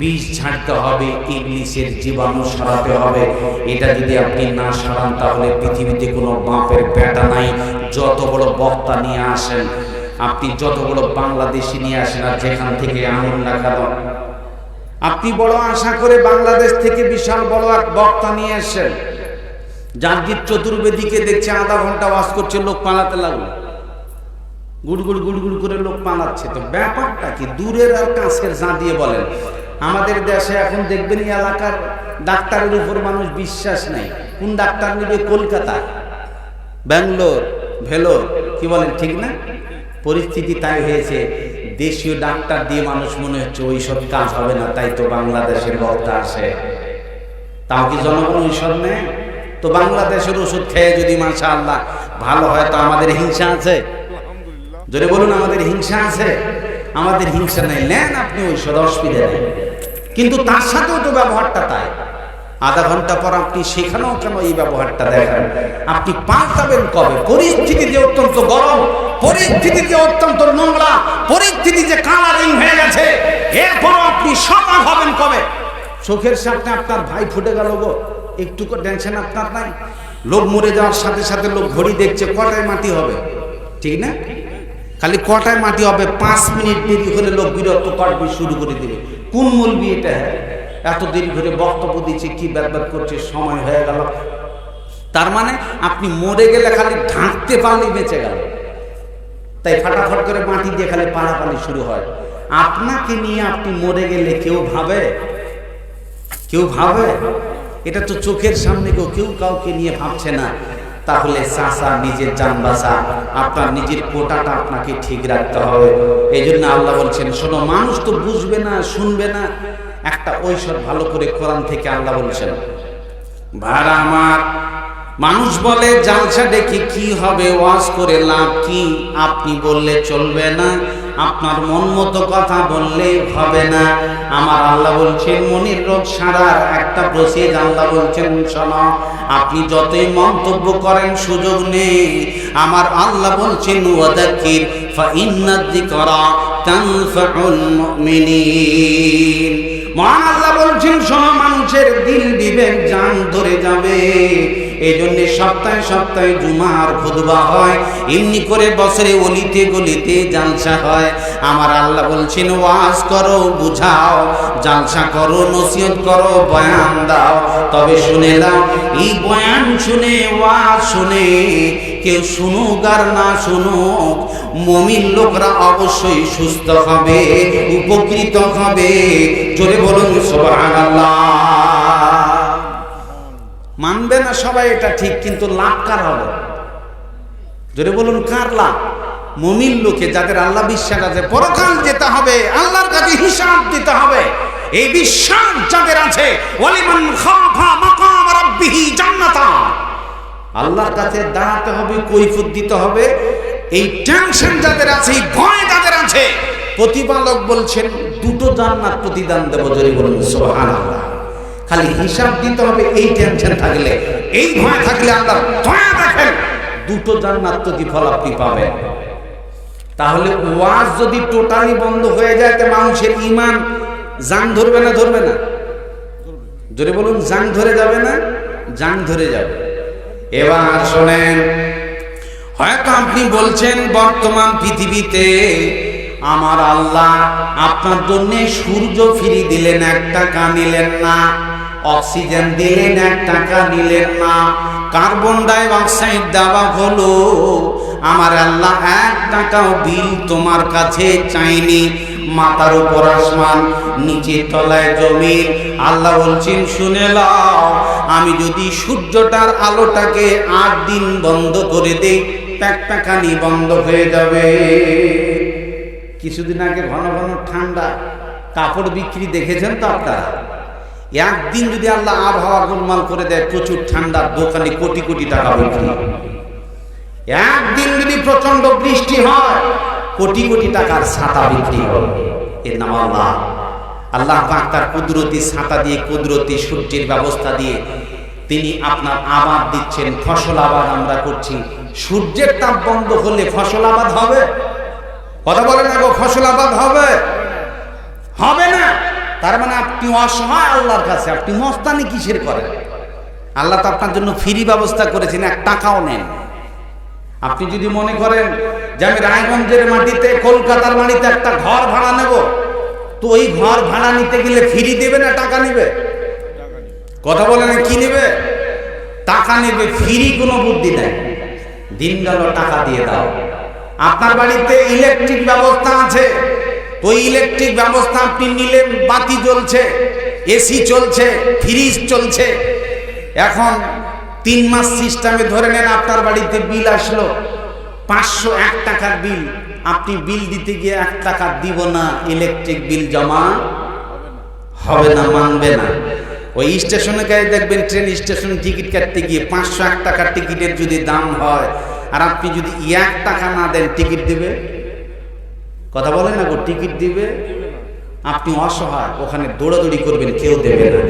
বিষ ছাড়তে হবে, ইবলিসের জীবাণু সরাতে হবে। এটা যদি আপনি না সরান তাহলে পৃথিবীতে কোনো বাপের বেটা নাই। যত বড় বক্তা নিয়ে আসেন আপনি, যত বড় বাংলাদেশি নিয়ে আসেন, আর যেখান থেকে আনুন না কেন, আপনি বড় আশা করে বাংলাদেশ থেকে বিশাল বড় এক বক্তা নিয়ে আসেন, জাগির চতুর্বেদীকে দেখছে আধা ঘন্টা ওয়াজ করছে, লোক পালাতে লাগলো, গুড়গুড় গুড়গুড় করে লোক পালাচ্ছে। তো ব্যাপারটা কি? দূরের আর কাছের যা দিয়ে বলেন। আমাদের দেশে এখন দেখবেন এই এলাকার ডাক্তারের উপর মানুষ বিশ্বাস নাই। কোন ডাক্তার নেবে? কলকাতা, ব্যাঙ্গালোর, ভেলোর, কি বলেন, ঠিক না? পরিস্থিতি তাই হয়েছে, দেশীয় ডাক্তার দিয়ে মানুষ মনে হচ্ছে ওইসব কাজ হবে না, তাই তো বাংলাদেশের বক্তা আসে। তাও কি জনগণ ওইসব নেয়? তো বাংলাদেশের ওষুধ খেয়ে যদি মাশাআল্লাহ ভালো হয়, তো আমাদের হিংসা আছে? জোরে বলুন, আমাদের হিংসা আছে? আমাদের হিংসা নেই, নেন আপনি ওইসব, অসুবিধা নেই। কিন্তু তার সাথেও তো ব্যবহারটা তাই। আধা ঘন্টা পর আপনি সেখানেও কেন এই ব্যবহারটা দেখেন? আপনি পাল্টাবেন কবে? পরিস্থিতি যে অত্যন্ত গরম, পরিস্থিতি যে অত্যন্ত নোংরা, পরিস্থিতি যে কালারিং হয়ে গেছে, এরপর আপনি সজাগ হবেন কবে? চোখের সামনে আপনার ভাই ফুটে গেল গো, একটু টেনশন আপনার নাই? লোক মরে যাওয়ার সাথে সাথে লোক ঘড়ি দেখছে কটায় মাটি হবে, ঠিক না? খালি কটায় মাটি হবে, 5 মিনিট দেরি হলে লোক বিরক্ত করবে, শুরু করে দেবে। কোন মৌলবি এটা? এত দেরি করে বক্তব্য দিচ্ছে, কি ব্যাপার করছে, সময় হয়ে গেল। তার মানে আপনি মরে গেলে খালি ঢাকতে পারলেই বেঁচে গেল, তাই ফাটাফট করে মাটি দিয়ে খালি পালাপালি শুরু হয়। আপনাকে নিয়ে আপনি মরে গেলে কেউ ভাবে? কেউ ভাবে? এটা তো চোখের সামনে কেউ কাউকে নিয়ে ভাবছে না। তাহলে চাচা, নিজের জান বাঁচা, আপনার নিজের কোটাটা আপনাকে ঠিক রাখতে হবে। এই জন্য আল্লাহ বলছেন, শোনো, মানুষ তো বুঝবে না, শুনবে না। একটা ঐশ্বর ভালো করে কোরআন থেকে আল্লাহ বলছেন, ভাড়া আমার মানুষ বলে জালসা দেখি কি হবে, ওয়াজ করে লাভ কি? আপনি বললে চলবে না, আপনার মন মতো কথা বললে হবে না। আমার আল্লাহ বলছেন, মনের রোগ সারার একটা প্রসেস। আল্লাহ বলছেন, শোনো, আপনি যতই মন্তব্য করেন সুযোগ নেই। আমার আল্লাহ বলছেন, ওয়াদাকির ফাইন্নাদ যিকরা তানফাউল মুমিনিন। মহান আল্লাহ বলছেন, শোনো, মানুষের দিল বিবেক জান ধরে যাবে, এই জন্য সপ্তাহে সপ্তাহে জুমার খুতবা হয়, এমনি করে বছরে অলিতে গলিতে জালসা হয়। আমার আল্লাহ বলছেন ওয়াজ করো, বুঝাও, জালসা করো, নসিহত করো, বয়ান দাও। তবে শুনে দাও, এই বয়ান শুনে, ওয়াজ শুনে কেউ শুনুক আর না শুনুক, মুমিন লোকরা অবশ্যই সুস্থ হবে, উপকৃত হবে। জোরে বলুন সুবহানাল্লাহ। মানবে না সবাই, এটা ঠিক, কিন্তু লাভ কার হবে? জোরে বলুন কার লাভ? মুমিন লোকে, যাদের আল্লাহ বিশ্বাস আছে, পরকাল যেতে হবে, আল্লাহর কাছে হিসাব দিতে হবে, এই বিশ্বাস যাদের আছে, ওয়ালিমান খাফা মাকাম রাব্বিহি জান্নাতা, আল্লাহর কাছে দাঁড়াতে হবে, কৈফিয়ত দিতে হবে, এই টেনশন যাদের আছে, এই ভয় যাদের আছে, প্রতিপালক বলছেন দুটো জান্নাত প্রতিদান দেব। জোরে বলুন সুবহানাল্লাহ। খালি হিসাব দিতে হবে, এই টেনশন থাকলে, এই ভয় থাকলে আল্লাহ দয়া দেখেন দুটো জান্নাত প্রতিফল আপনি পাবেন। তাহলে ওয়াজ যদি টোটালি বন্ধ হয়ে যায়, তো মানুষের ঈমান জান ধরবে না? ধরবে না? জোরে বলুন, জান ধরে যাবে না? জান ধরে যাবে। এবার শোনেন, হয়তো আপনি বলছেন বর্তমান পৃথিবীতে আমার আল্লাহ আপনার জন্য সূর্য ফিরি দিলেন, 1 টাকা নিলেন না, অক্সিজেন দিলেন, 1 টাকা নিলেন না, কার্বন ডাই অক্সাইড দেওয়া হলো, আমার আল্লাহ 1 টাকাও বিল তোমার কাছে চাইনি। মাথার উপর আসমান, নিচে তলায় জমিন। আল্লাহ বলছেন শুনে নাও, আমি যদি সূর্যটার আলোটাকে 8 দিন বন্ধ করে দেই, 1 টাকানি বন্ধ হয়ে যাবে। কিছুদিন আগে ঘন ঘন ঠান্ডা, কাপড় বিক্রি দেখেছেন তো আপনারা? একদিন যদি আল্লাহ আবহাওয়া গোলমাল করে দেয়, প্রচুর ঠান্ডার দোকানে কোটি কোটি টাকা বিক্রি। একদিন যদি প্রচন্ড বৃষ্টি হয়, কোটি কোটি টাকার ছাতা বিক্রি হবে। এর নাম আল্লাহ। আল্লাহ পাক তার কুদরতি ছাতা দিয়ে, কুদরতি সূর্যের ব্যবস্থা দিয়ে তিনি আপনার আবাদ দিচ্ছেন, ফসল আবাদ আমরা করছি। সূর্যের তাপ বন্ধ হলে ফসল আবাদ হবে? কথা বলেন না গো, ফসল আবাদ হবে? হবে না। তার মানে আপনি অসহায় আল্লাহর কাছে, আপনি মস্তানি কিসের করেন? আল্লাহ তো আপনার জন্য ফ্রি ব্যবস্থা করেছেন, 1 টাকাও নেন। আপনি যদি মনে করেন যে আমি রায়গঞ্জের মাটিতে, কলকাতার মাটিতে একটা ঘর ভাড়া নেব, তো ওই ঘর ভাড়া নিতে গেলে ফ্রি দেবে না টাকা নেবে? কথা বলে না, কি নেবে? টাকা নেবে। ফ্রি কোনো বুদ্ধি নেই। দিন গেল টাকা দিয়ে দাও। আপনার বাড়িতে ইলেকট্রিক ব্যবস্থা আছে, তো ইলেকট্রিক ব্যবস্থা আপনি নিলেন, বাতি জ্বলছে, এসি চলছে, ফ্রিজ চলছে। এখন 3 মাস সিস্টেমে ধরে নেন আপনার বাড়িতে বিল আসলো 501 টাকার বিল। আপনি বিল দিতে গিয়ে 1 টাকা দিব না, ইলেকট্রিক বিল জমা হবে না, মানবে না। ওই স্টেশনে গিয়ে দেখবেন, ট্রেন স্টেশনে টিকিট কাটতে গিয়ে 501 টাকার টিকিটের যদি দাম হয়, আর আপনি যদি 1 টাকা না দেন, টিকিট দিবে? কথা বলেন না গো, টিকিট দিবে? আপনি অসহায়, ওখানে দৌড়াদৌড়ি করবেন, কেউ দেবে না।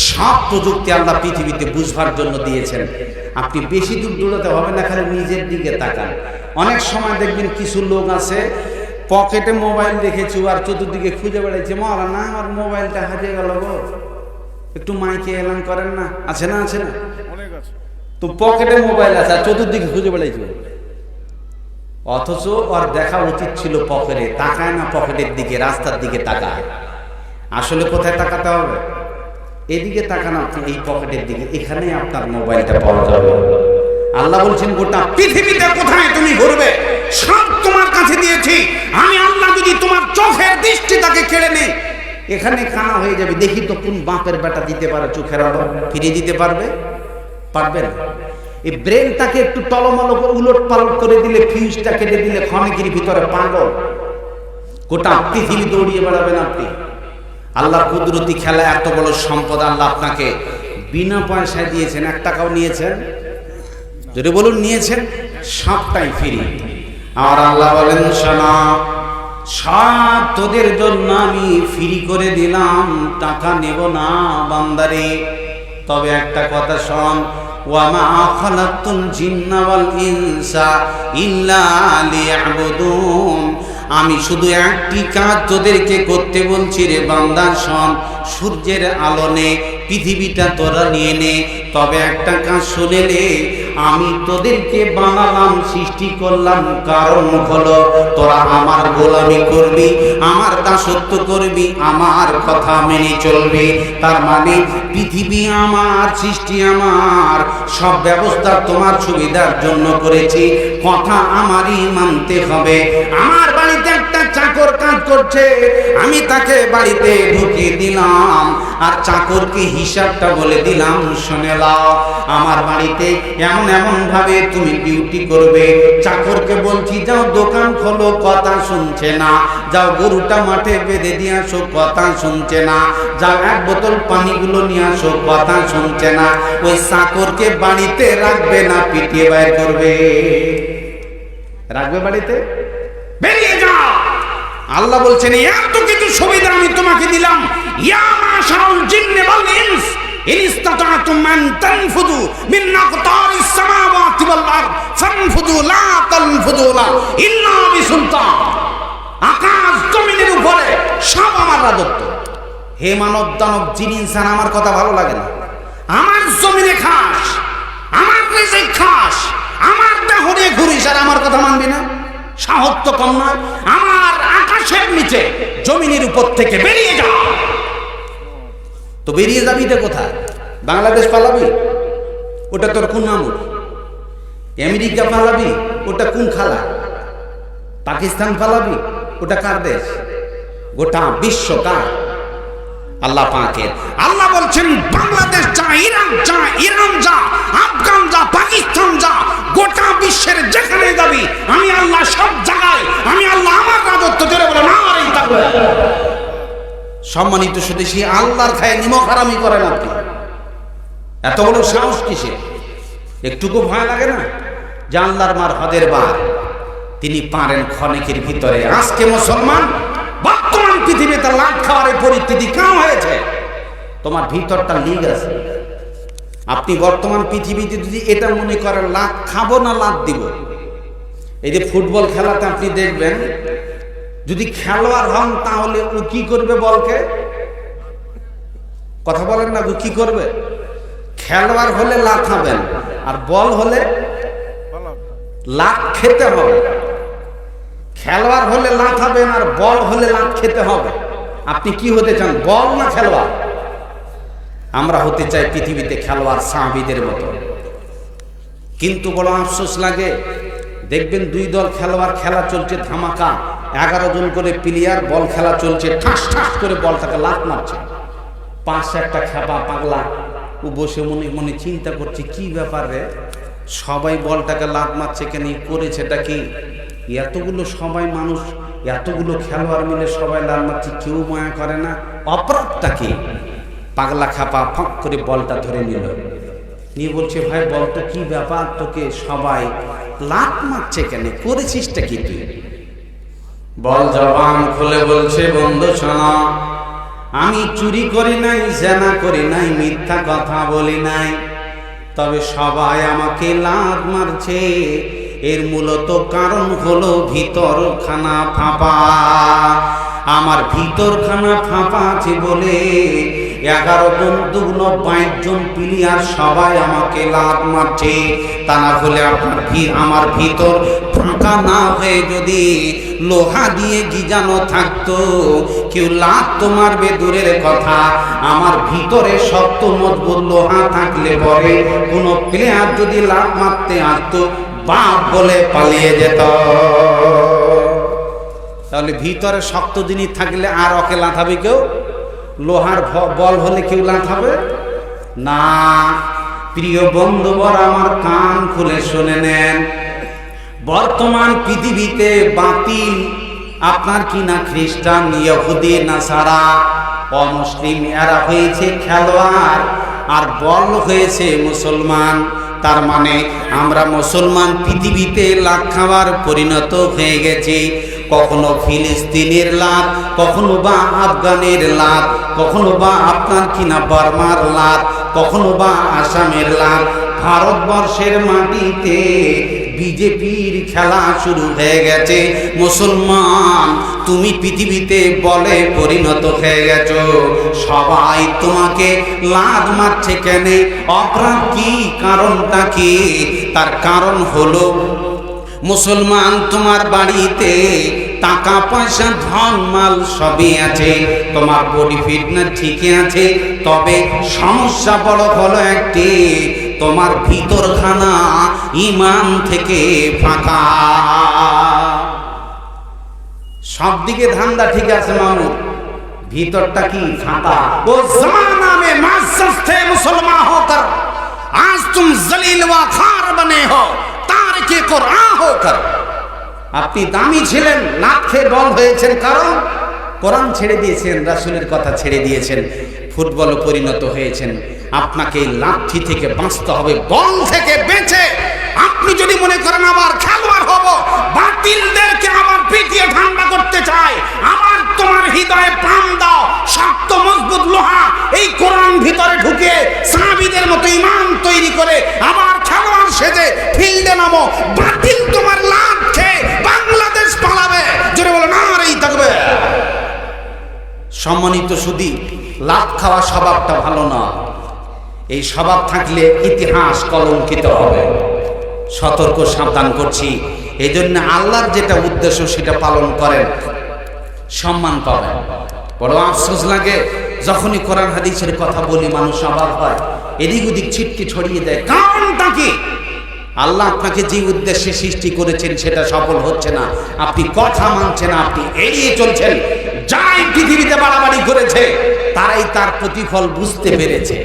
সব প্রযুক্তি আল্লাহ পৃথিবীতে বুঝবার জন্য দিয়েছেন। আপনি বেশি দূর দৌড়াতে হবে না, খালি নিজের দিকে তাকান। অনেক সময় দেখবেন কিছু লোক আছে, পকেটে মোবাইল রেখেছে আর চতুর্দিকে খুঁজে বেড়াইছে, মাওলানা আমার মোবাইলটা হারিয়ে গেল গো, একটু মাইকে এলান করেন না। আছে না? আছে না? তো পকেটে মোবাইল আছে আর চতুর্দিকে খুঁজে বেড়াইছে, অথচ ওর দেখা উচিত ছিল পকেটে। তাকায় না পকেটের দিকে, রাস্তার দিকে তাকায়। আসলে কোথায় তাকাতে হবে? এদিকে তাকান আপনি, এই পকেটের দিকে, এখানে আপনার মোবাইলটা পাওয়া যাবে। আল্লাহ বলছেন গোটা পৃথিবীতে কোথায় তুমি ঘুরবে, সব তোমার কাছে দিয়েছি আমি। আল্লাহ যদি তোমার চোখের দৃষ্টিটাকে কেড়ে নেই, এখানে খানা হয়ে যাবে। দেখি তো কোন বাপের বেটা দিতে পারে চোখের আলো, ফিরিয়ে দিতে পারবে? পারবে না। এই ব্রেনটাকে একটু টলমল উলট পালট করে দিলে, ফিউজটা কেটে দিলে, ক্ষণিকের ভিতরে পাগল। গোটা পৃথিবী দৌড়িয়ে বেড়াবেন আপনি। আল্লাহর কুদরতি খেলা, এত বড় সম্পদ আল্লাহ আপনাকে বিনা পয়সায় দিয়েছেন। 1 টাকাও নিয়েছেন? যদি বলুন নিয়েছেন, সবটাই ফ্রি। আর আল্লাহ বলেন শোনা, সব তোদের জন্য আমি ফ্রি করে দিলাম, টাকা নেব না বান্দারে। তবে একটা কথা শোন, ওয়ামা খালাকতুল জিন্না ওয়াল ইনসা ইল্লা লিয়াবুদুন। আমি শুধু একটি কাজ তোদেরকে করতে বলছি রে বান্দা, শোন। সূর্যের আলো নে, পৃথিবীটা তোরা নিয়ে নে, তবে একটা কাজ শুনে নে, আমি তোদেরকে বানালাম, সৃষ্টি করলাম, কারণ হলো তোরা আমার গোলামি করবি, আমার দাসত্ব করবি, আমার কথা মেনে চলবি। তার মানে পৃথিবী আমার, সৃষ্টি আমার, সব ব্যবস্থা তোমার সুবিধার জন্য করেছি, কথা আমারই মানতে হবে। আমার বাড়িতে একটা চাকর কাজ করছে, আমি তাকে বাড়িতে ঢুকিয়ে দিলাম, আর চাকরকে হিসাবটা বলে দিলাম, শুনে নাও, আমার বাড়িতে এমন এমন ভাবে তুমি ডিউটি করবে। চাকরকে বলছি যাও দোকান খোলো, কথা শুনছে না। যাও গরুটা মাঠে বেঁধে দিয়ে আসো, কথা শুনছে না। যাও এক বোতল পানিগুলো নিয়ে আসো, কথা শুনছে না। ওই চাকরকে বাড়িতে রাখবে না, পিটিয়ে বাইর করবে। রাখবে বাড়িতে? বেরিয়ে যাও। আল্লাহ বলছেন এত কিছু সুবিধা আমি তোমাকে দিলাম, ইয়া মাশারাল জিন্নি ওয়াল ইনস ইন ইসতাতা'তুম আন তানফুযু মিন আকতারিস সামাওয়াতি ওয়াল আরদ ফানফুযু লা তানফুযুনা ইল্লা বিসুলতান। আকাশ জমিনের উপরে সব আমার রাজত্ব। হে মানব দানব জিন ইনসান, আমার কথা ভালো লাগে না? আমার জমিনে খাস, আমার রিজিক খাস, আমার দেহ নিয়ে ঘুরিস, আর আমার কথা মানবি না? সাহস তো কম নয়। আমার আকাশের নিচে জমিনের উপর থেকে বেরিয়ে যা। তো বেরিয়ে যাবি তো কোথায়? বাংলাদেশ পালাবি? ওটা তোর কোন নামক? আমেরিকা পালাবি? ওটা কোন খালা? পাকিস্তান পালাবি? ওটা কার দেশ? গোটা বিশ্ব কার? আল্লাহ পাকের। আল্লাহ বলছেন বাংলাদেশ যা, ইরাক যা, ইরান যা, আফগান যা, পাকিস্তান যা, গোটা বিশ্বের যেখানে যাবি, আমি আল্লাহ সব জায়গায়, আমি আল্লাহ আমার রাজত্ব জোরে বলে না। সম্মানিত স্বদেশী, আল্লাহর খায় নিমক হারামি করেন আপনি? এত বড় সাহস কিসে? একটুকু ভয় লাগে না যে আল্লাহর মার হদের বার তিনি পারেন ক্ষণিকের ভিতরে? আজকে মুসলমান বর্তমান পৃথিবীতে লাভ খাওয়ার পরিস্থিতি কাম হয়েছে, তোমার ভিতরটা লিগ আছে। আপনি বর্তমান পৃথিবীতে যদি এটা মনে করেন লাভ খাবো না লাভ দিব, এই যে ফুটবল খেলাতে আপনি দেখবেন, যদি খেলোয়াড় হন তাহলে ও কি করবে? বলকে কথা বলেন না, ও কি করবে? খেলোয়াড় হলে লাভ খাবেন, আর বল হলে লাভ খেতে হবে। খেলোয়াড় হলে লাভ খাবেন, আর বল হলে লাভ খেতে হবে। আপনি কি হতে চান, বল না খেলোয়াড়? আমরা হতে চাই পৃথিবীতে খেলোয়াড় সাহাবীদের মতো। কিন্তু বড় আফসোস লাগে, দেখবেন দুই দল খেলোয়াড়, খেলা চলছে ধামাকা, 11 জন করে প্লেয়ার, বল খেলা চলছে, ঠাস ঠাস করে বলটাকে লাত মারছে। পাশে একটা খেপা পাগলা, ও বসে মনে মনে চিন্তা করছে কি ব্যাপার রে, সবাই বলটাকে লাত মারছে কেন, করেছেটা কি? এতগুলো সবাই মানুষ, এতগুলো খেলোয়াড় মিলে সবাই লাত মারছে, কেউ মায়া করে না, অপরাধটা কি? পাগলা খাপা ফাঁক করে বলটা ধরে নিল, নিয়ে বলছে ভাই বল তো কি ব্যাপার, তোকে সবাই লাত মারছে কেন, করেছিসটা কি তুই? বল জবান খুলে বলছে বন্ধু শোনো, আমি চুরি করি নাই, জেনা করি নাই, মিথ্যা কথা বলি নাই, তবে সবাই আমাকে লাত মারছে, এর মূলত কারণ হলো ভিতরখানা ফাঁপা। আমার ভিতরখানা ফাঁপা আছে বলে 11 জন 22 জন প্লেয়ার সবাই আমাকে লাত মারছে। তা না হলে আমার ভিতর ফাঁকা না হয়ে যদি লোহা দিয়ে গিজানো থাকতো, কেউ লাত তো মারবে দূরের কথা, আমার ভিতরে শক্ত মজবুত লোহা থাকলে পরে কোনো প্লেয়ার যদি লাত মারতে আসতো, বাপ বলে পালিয়ে যেত। তাহলে ভিতরে শক্ত জিনিস থাকলে আর ওকে লাথাবে কেউ? লোহার বল হলে কেউ লাথাবে না। প্রিয় বন্ধুবর, আমার কান খুলে শুনে নেন, বর্তমান পৃথিবীতে বাতিল আপনার কিনা খ্রিস্টান, ইহুদি, নাসারা, অমুসলিম, এরা হয়েছে খেলোয়াড়, আর বল হয়েছে মুসলমান। তার মানে আমরা মুসলমান পৃথিবীতে লাখ খাবার পরিণত হয়ে গেছি। কখনো ফিলিস্তিনের লাত, কখনো বা আফগানের লাত, কখনো বা আপনার কিনা বার্মার লাত, কখনো বা আসামের লাত। ভারতবর্ষের মাটিতে বিজেপির খেলা শুরু হয়ে গেছে। মুসলমান, তুমি পৃথিবীতে বলে পরিণত হয়ে গেছো। সবাই তোমাকে লাদ মারছে কেন? অপরাধ কি? কারণটা কি? তার কারণ হলো মুসলমান, তোমার বাড়িতে টাকা পয়সা ধন মাল সবই আছে, তোমার বডি ফিটনেস ঠিকই আছে, তবে সমস্যা বড় হলো একটি, তোমার ভিতরখানা ঈমান থেকে ফাঁকা। সব দিকে ধান্দা ঠিক আছে মামুর, ভিতরটা কি ফাঁকা। ও জামানা মে মাজ্জাত थे মুসলমান होकर, आज तुम जलील व खार बने हो तारिके कुरान होकर। আপনি দামি ছিলেন, নাক খেয়ে বল হয়েছেন, কারণ কোরআন ছেড়ে দিয়েছেন, রাসূলের কথা ছেড়ে দিয়েছেন, ফুটবলে পরিণত হয়েছেন। আপনাকে লাঠি থেকে বাঁচতে হবে, বল থেকে বেঁচে। আপনি যদি মনে করেন আবার খেলোয়াড় হব, বাতিলদেরকে আবার পিটিয়ে ঠান্ডা করতে চাই, আবার তোমার হৃদয়ে প্রাণ দাও, শক্ত মজবুত লোহা এই কোরআন ভিতরে ঢুকে সাহাবীদের মতো ঈমান তৈরি করে আবার খেলোয়াড় সেজে ফিল্ডে নামো, বাতিল তোমার লাভ খেয়ে বাংলাদেশ পালাবে। জোরে বলো নারে তাকবীর। সম্মানিত সুধী, লাভ খাওয়া স্বভাবটা ভালো না। এই স্বভাব থাকলে ইতিহাস কলঙ্কিত হবে। সতর্ক সাবধান করছি। এই জন্য আল্লাহর যেটা উদ্দেশ্য সেটা পালন করেন, সম্মান পাবেন। বড় আফসোস লাগে যখনই কোরআন হাদিসের কথা বলি, মানুষ অবাক হয়, এদিক ওদিক ছিটকে ছড়িয়ে দেয়। কারণটা কি? আল্লাহ আপনাকে যে উদ্দেশ্যে সৃষ্টি করেছেন সেটা সফল হচ্ছে না, আপনি কথা মানছেন, আপনি এড়িয়ে চলছেন। যাই পৃথিবীতে বাড়াবাড়ি করেছে তারাই তার প্রতিফল বুঝতে পেরেছে।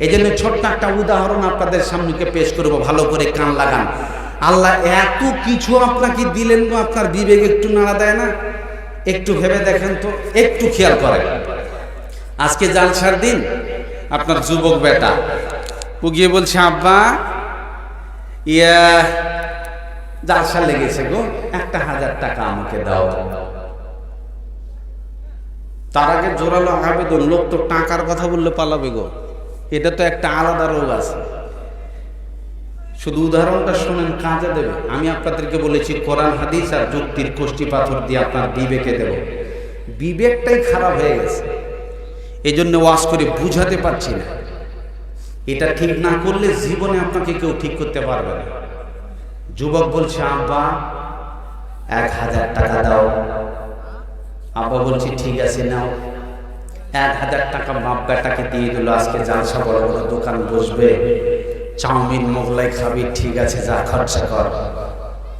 এই জন্য ছোট্ট একটা উদাহরণ আপনাদের সামনে পেশ করব, ভালো করে কান লাগান। আল্লাহ এত কিছু আপনাকে দিলেন, আপনার বিবেক একটু নাড়া দেয় না? একটু ভেবে দেখেন তো, একটু খেয়াল করেন। আজকে জালসার দিন, আপনার যুবক বেটা ও গিয়ে বলছে, আব্বা জালসা লেগেছে গো, 1000 টাকা আমাকে দাও। তার আগে জোরালো আবেদন, লোক তো টাকার কথা বললে পালাবে গো, এটা তো একটা আলাদা রোগ আছে। শুধু উদাহরণটা শুনেন, কাজে দেবে। আমি আপনাদেরকে বলেছি কোরআন হাদিস আর যুক্তির কষ্টি পাথর দিয়ে আপনার বিবেকে দেব। বিবেকটাই খারাপ হয়ে গেছে, এই জন্য ওয়াজ করে বুঝাতে পারছি না। এটা ঠিক না করলে জীবনে আপনাকে কেউ ঠিক করতে পারবে না। যুবক বলছে, আব্বা 1000 টাকা দাও। আব্বা বলছি ঠিক আছে নাও। 1000 টাকা বাপ বেটাকে দিয়ে দিল। আজকে জালসা, বড় বড় দোকান বসবে, চাউমিন মোগলাই খাবি, ঠিক আছে যা খরচা কর,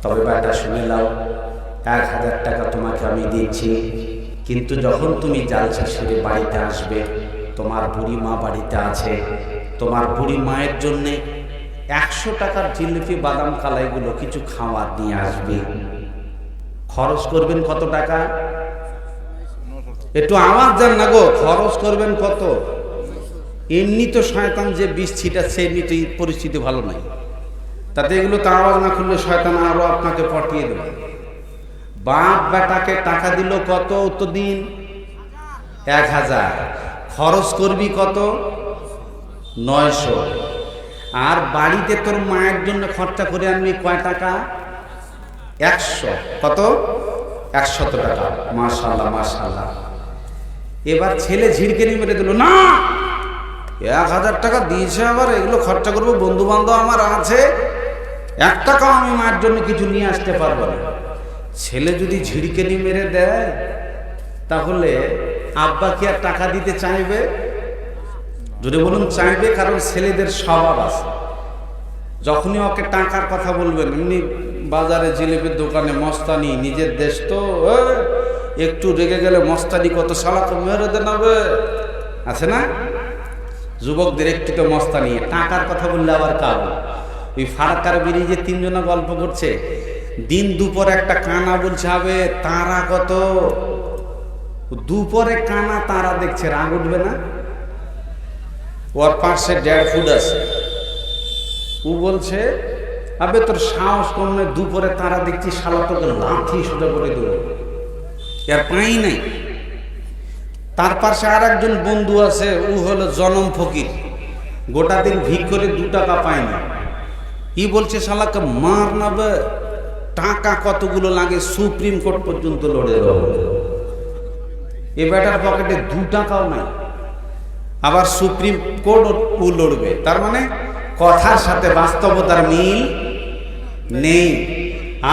তবে বেটা শুনে নাও, 1000 টাকা তোমাকে আমি দিচ্ছি, কিন্তু যখন তুমি জালসা সেরে বাড়িতে আসবে, তোমার বুড়ি মা বাড়িতে আছে, তোমার বুড়ি মায়ের জন্যে 100 টাকার জিলিপি বাদাম কালাইগুলো কিছু খাবার নিয়ে আসবে। খরচ করবেন কত টাকা? একটু আওয়াজ দেন না গো, খরচ করবেন কত? এমনি তো শয়তান যে বিষ ছিটাচ্ছে, এমনিতেই পরিস্থিতি ভালো নাই, তাতে এগুলো তো আওয়াজ না করলে শয়তান আরো আপনাকে পটিয়ে দেবে। বাপ বেটাকে টাকা দিল কত? তো দিন 1000, খরচ করবি কত? 900। আর বাড়িতে তোর মায়ের জন্য খরচা করে আনবি কয় টাকা? 100। কত? 100 টাকা। মাশাআল্লাহ মাশাআল্লাহ। এবার ছেলে ঝিড়কেনি মেরে দিল, না 1000 টাকা দিয়েছে, আবার এগুলো খরচা করবো, বন্ধু বান্ধব আমার আছে, 1 টাকাও আমি মায়ের জন্য কিছু নিয়ে আসতে পারবো না। ছেলে যদি ঝিড়কেনি মেরে দেয়, তাহলে আব্বা কি আর টাকা দিতে চাইবে? যদি বলুন চাইবে, কারণ ছেলেদের স্বভাব আছে, যখনই ওকে টাকার কথা বলবেন, এমনি বাজারে জিলেপির দোকানে মস্তানি, নিজের দেশ তো, একটু রেগে গেলে মস্তানি কত সালাকে মেরে দেনাবে, আছে না? যুবকদের একটু তো মস্তানি, টাকার কথা বললে আবার কাল। ওই ফারাক্কার ব্রিজে 3 জনা গল্প করছে, দিন দুপুর একটা কানা বলছে, হবে তারা কত? দুপুরে কানা তারা দেখছে, রাগ উঠবে না? ওর পাশে 1.5 ফুট আছে, ও বলছে, আবে তোর সাহস কম নয়, দুপুরে তারা দেখছি, শালা তোকে লাঠি সোজা করে দেবো, এর পাই নাই। তার পাশে আর একজন বন্ধু আছে, ও হলো জনম ফকির, গোটা দিন ভিক করে 2 টাকা পায় না, ই বলছে শালাকে মার নাবে, টাকা কতগুলো লাগে সুপ্রিম কোর্ট পর্যন্ত লড়ে দেবো। এ বেটার পকেটে 2 টাকাও নাই, আবার সুপ্রিম কোর্ট ও লড়বে। তার মানে কথার সাথে বাস্তবতার মিল নেই।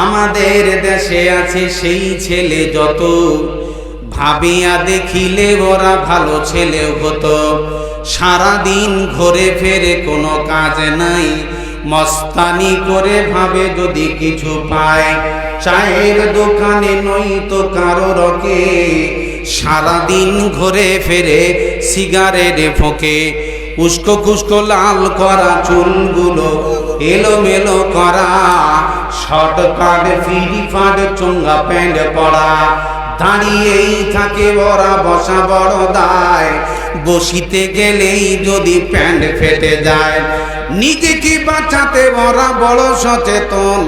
আমাদের দেশে আছে সেই ছেলে যত, ভাবিয়া দেখিলে ওরা ভালো ছেলেও হতো। সারাদিন ঘুরে ফেরে কোনো কাজ নাই, মস্তানি করে ভাবে যদি কিছু পায়। চায়ের দোকানে নয়তো কারো রকে, সারাদিন ঘুরে ফেরে সিগারেট ফোঁকে। উস্কো খুস্কো লাল করা চুলগুলো এলোমেলো করা, শর্ট কাট ফিরি ফাট চোঙ্গা প্যান্ট পরা। দাঁড়িয়েই থাকে ওরা বসা বড় দায়, বসিতে গেলেই যদি প্যান্ট ফেটে যায়। নিজেকে বাঁচাতে ওরা বড় সচেতন,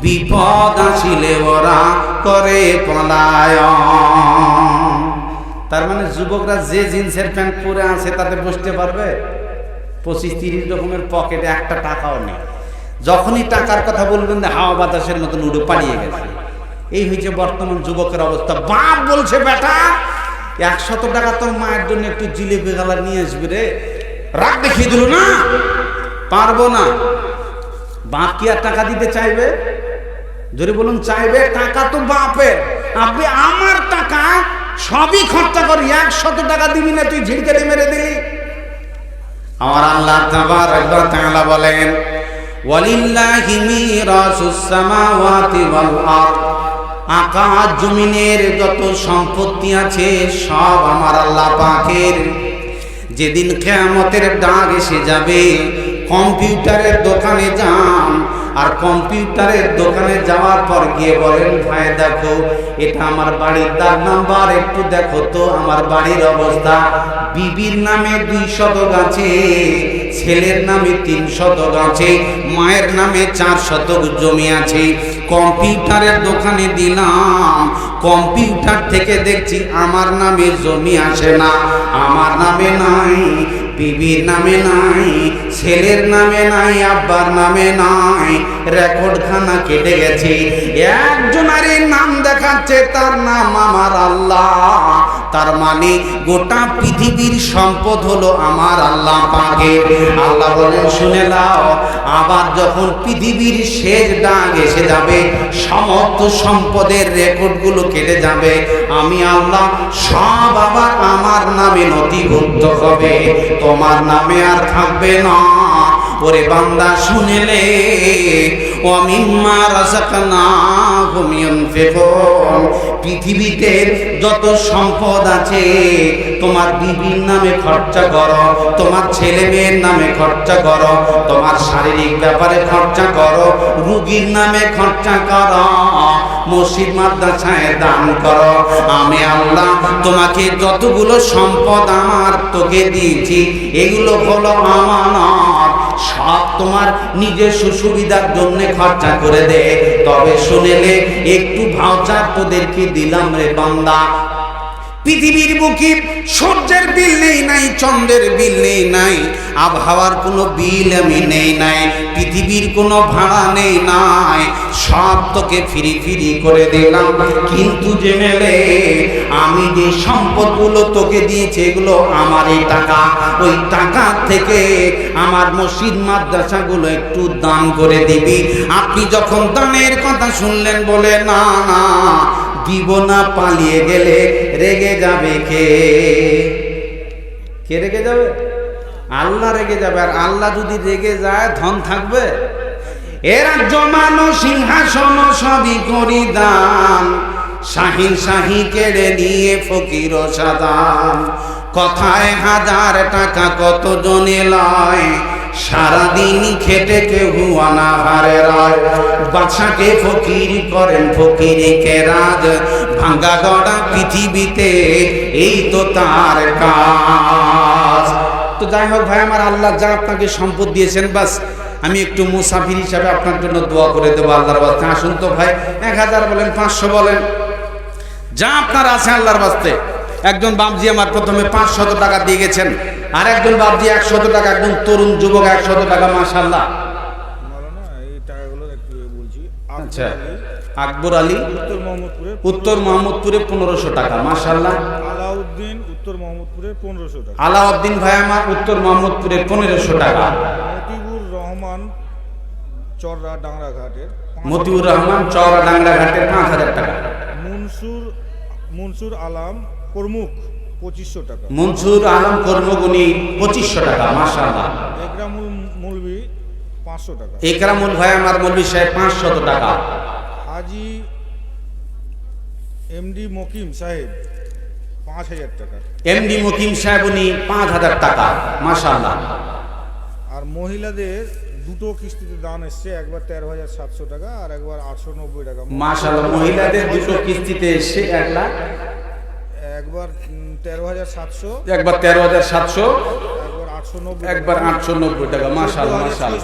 বিপদ আসিলে ওরা করে পলায়ন। তার মানে যুবকরা যে জিন্সের প্যান্ট পরে আছে তাতে বসতে পারবে? 25-30 রকমের পকেটে একটা টাকাও নেই। যখনই টাকার কথা বলবেন হাওয়া বাতাসের মতন উড়ে পালিয়ে গেছে। এই হয়েছে বর্তমান যুবকের অবস্থা। বাপ বলছে বেটা 100 টাকা তোর মায়ের জন্য একটু জিলেপি গালা নিয়ে আসবে রে, রাগ দেখিয়ে দিল না, পারবো না। বাপ কি আর টাকা দিতে চাইবে? যদি বলুন চাইবে, টাকা তো বাপের। আপনি আমার টাকা সবই খরচা করি, 100 টাকা দিবি না, তুই ঝিড়কেটে মেরে দিলি। আমার আল্লাহ তাবারক ওয়া তাআলা বলেন, ওয়ালিল্লাহি মিরাসুস সামাওয়াতি ওয়াল আরদ, আকাশ জমিনের যত সম্পত্তি আছে সব আমার আল্লাহ পাকের। যেদিন কিয়ামতের ডাক এসে যাবে, কম্পিউটারের দোকানে যান, আর কম্পিউটারের দোকানে যাওয়ার পর গিয়ে বলেন, ভাই দেখো এটা আমার বাড়ির দাগ নাম্বার, একটু দেখো তো আমার বাড়ির অবস্থা। বিবির নামে 2 শতক আছে, ছেলের নামে 3 শতক আছে, মায়ের নামে 4 শতক জমি আছে। কম্পিউটারের দোকানে দিলাম, কম্পিউটার থেকে দেখছি আমার নামে জমি আসে না, আমার নামে নাই, বিবির নামে নাই, ছেলের নামে নাই, আব্বার নামে নাই। রেকর্ড খানা কেটে গেছে। একজনারই নাম দেখাচ্ছে, তার নাম আমার আল্লাহ। তার মানে গোটা পৃথিবীর সম্পদ হলো আমার আল্লাহ পাকের। আল্লাহ বলেন শুনে নাও, আবার যখন পৃথিবীর শেষ ডাক এসে যাবে, সমস্ত সম্পদের রেকর্ডগুলো কেটে যাবে, আমি আল্লাহ সব আবার আমার নামে নথিভুক্ত হবে, তোমার নামে আর থাকবে না। ওরে বান্দা শুনেলে, ও মিম্মা রাযাকনাহুম ইউনফিকুন, পৃথিবীতে যত সম্পদ আছে তোমার বিবির নামে খরচা করো, তোমার ছেলে মেয়ের নামে খরচা করো, তোমার শারীরিক ব্যাপারে খরচা করো, রোগীর নামে খরচা করো, মসজিদ মাদ্রাসায় দান করো। আমি আল্লাহ তোমাকে যতগুলো সম্পদ আমার তোকে দিয়েছি এগুলো হলো আমানত, সব তোমার নিজস্ব সুবিধার জন্য খরচা করে দে। তবে শুনেলে একটু ভাউচার তোদেরকে দিলাম রে বান্দা। পৃথিবীর বুকে সূর্যের বিল নেই নাই, চন্দ্রের বিল নেই নাই, আবহাওয়ার কোনো বিল আমি নেই নাই, পৃথিবীর কোনো ভাড়া নেই নাই, সব তোকে ফ্রি ফ্রি করে দিলাম। কিন্তু জেনেলে আমি যে সম্পদগুলো তোকে দিয়েছি এগুলো আমারই টাকা, ওই টাকা থেকে আমার মসজিদ মাদ্রাসাগুলো একটু দান করে দিবি। আপনি যখন দানের কথা শুনলেন বলে না না দিব না, পালিয়ে গেলে রেগে যাবে কে? কে রেগে যাবে? আল্লাহ রেগে যাবে। আর আল্লাহ যদি রেগে যায় ধন থাকবে? এর জমানো সিংহাসন সবই করি দান, শাহী শাহী কেড়ে নিয়ে ফকির সাদান। কথায় 1000 টাকা কত জনে লয়, সারাদিন খেটে কেউ অনাহারে রয়। বাদশাকে ফকির করেন ফকিরকে রাজ, ভাঙ্গা গড়া পৃথিবীতে এই তো তার কাজ। তো যাই হোক ভাই আমার, আল্লাহ যা আপনাকে সম্পদ দিয়েছেন, বাস আমি একটু মুসাফির হিসাবে আপনার জন্য দোয়া করে দেবো আল্লাহর বাস্তে। আসুন তো ভাই, 1000 বলেন, 500 বলেন, যা আপনার আছে আল্লাহর বাস্তে। একজন বাবজি আমার প্রথমে 500 টাকা দিয়ে গেছেন, আর একজন বাবজি 100 টাকা, একজন তরুণ যুবক 100 টাকা। মাশাআল্লাহ আচ্ছা, আকবর আলী উত্তর মোহাম্মদপুরে 1500 টাকা। মাশাআল্লাহ। আলাউদ্দিন উত্তর মোহাম্মদপুরে 1500 টাকা। আলাউদ্দিন ভাই আমার উত্তর মোহাম্মদপুরে 1500 টাকা। মতিউর রহমান চররা ডাংরাঘাটের মতিউর রহমান চওড়া ডাংরাঘাটের 5000 টাকা। মনসুর আলম প্রমুখ 2500 টাকা। মনসুর আলম কর্মগুনি 2500 টাকা। মাশাআল্লাহ। একরামুল মৌলভী 500 টাকা। একরামুল ভাই আমার মৌলভী সাহেব 500 টাকা। হাজি এমডি মকিম সাহেব 5000 টাকা। এমডি মকিম সাহেব উনি 5000 টাকা। মাশাআল্লাহ। আর মহিলাদের দুটো কিস্তিতে দান এসছে, একবার 13,700 টাকা আর একবার 890 টাকা। মাশাআল্লাহ। মহিলাদের দুটো কিস্তিতে এসে একবার 13,700, একবার 13,700, একবার 890, একবার 890 টাকা। মাশাআল্লাহ মাশাআল্লাহ।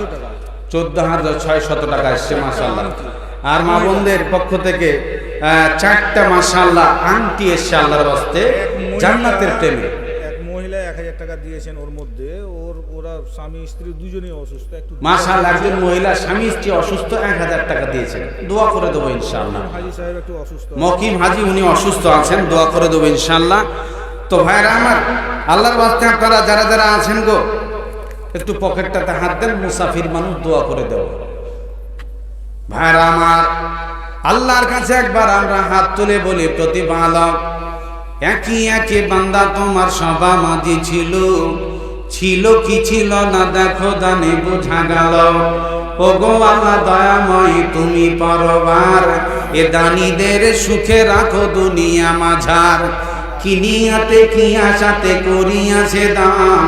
14,600 টাকা এসছে। মাশাআল্লাহ। আর মা বোনদের পক্ষ থেকে 4টা মাশাআল্লাহ আংটি এসছে আল্লাহর রাস্তে জান্নাতের প্রেমে। এক মহিলা 1000 টাকা দিয়েছেন। ওর মধ্যে ওরা স্বামী স্ত্রী দুজনেই অসুস্থ। একটু মাশাআল্লাহ, একজন মহিলা স্বামী স্ত্রী অসুস্থ 1000 টাকা দিয়েছেন। দোয়া করে দেবো ইনশাআল্লাহ। হাজি সাহেব একটু অসুস্থ, মকিম হাজি উনি অসুস্থ আছেন, দোয়া করে দেবো ইনশাআল্লাহ। তো ভাইরা আমার, আল্লাহর রাস্তে আপনারা যারা যারা আছেন গো, একটু পকেটটাতে হাত দেন, মুসাফির মানুষ, দোয়া করে দেবো। ভাইরা আমার, আল্লাহর কাছে একবার আমরা হাত তুলে বলি, প্রতিপালক একই একই বান্দা তোমার সভা মাঝে ছিল, ছিল কি ছিল না দেখো দানে বোঝা গেল। ও গো আল্লাহ দয়াময় তুমি পরবার, এ দানীদের সুখে রাখো দুনিয়া মাঝার। কিনিয়াতে কি আশাতে করিয়াছে দান,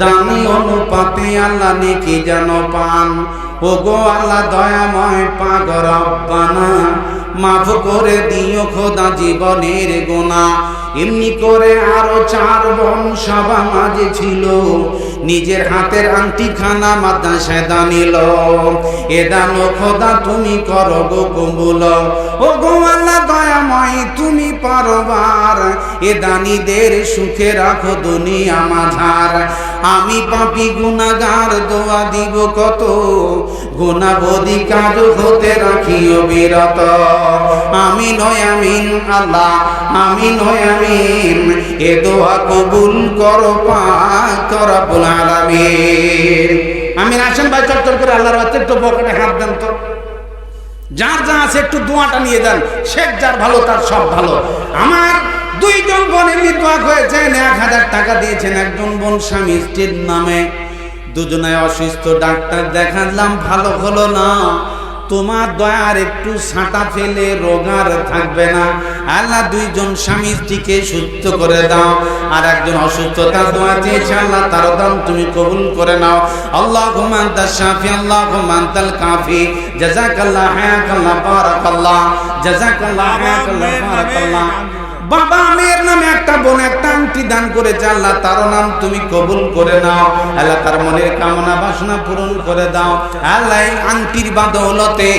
দানি অনুপাতে আল্লাহ নেকি যেন পান। ও গো আল্লাহ দয়াময় পাক রব্বানা, মাফ করে দিও খোদা জীবনের গোনা। এমনি করে আরো 4 বোন সভা মাঝে ছিল, নিজের হাতের আংটিখানা মাদ্রাসায় দানিল। এ দানো খোদা তুমি করো গো কবুল। ও গো আল্লাহ দয়াময় তুমি পারবার, এ দানীদের সুখে রাখো দুনিয়া মাঝার। আমি পাপী গুনাহগার দোয়া দিব কত, গুনাহবদী কাজ হতে রাখিও বিরত। আমি নয় আমিন আল্লাহ, আমি নয় আমিন, এ দোয়া কবুল করো পাক রব্বুল আলামিন। আমিন। আসেন ভাই, চটচট করে আল্লাহর রাস্তায় একটু পকেটে হাত দেন তো। যার যা আছে একটু দোয়াটা নিয়ে যান। শেখ যার ভালো তার সব ভালো। আমার 2 জন বোন এমনি দোয়া করেছেন, 1000 টাকা দিয়েছেন। একজন বোন স্বামী স্ত্রীর নামে, দুজনে অসুস্থ, ডাক্তার দেখালাম ভালো হলো না। তোমার দয়ার একটু ছাঁটা ফেলে রোগার থাকবে না। আল্লাহ 2 জন স্বামী স্ত্রীকে সুস্থ করে দাও। আর একজন অসুস্থতা দোয়া চেয়েছে, আল্লাহ তার দাম তুমি কবুল করে নাও। আল্লাহুম্মা আনতাশ শাফি, আল্লাহুম্মা আনতাল কাফি, জাযাকাল্লাহ হায়াকাল্লাহ বারাকাল্লাহ, জাযাকাল্লাহ হায়াকাল্লাহ বারাকাল্লাহ। বাবা মেয়ের নামে একটা বোন একটা আংটি দান করেছে, আল্লাহ তার নাম তুমি কবুল করে নাও। আল্লাহ তার মনের কামনা বাসনা পূরণ করে দাও। আল্লাহ এই আংটির বদৌলতে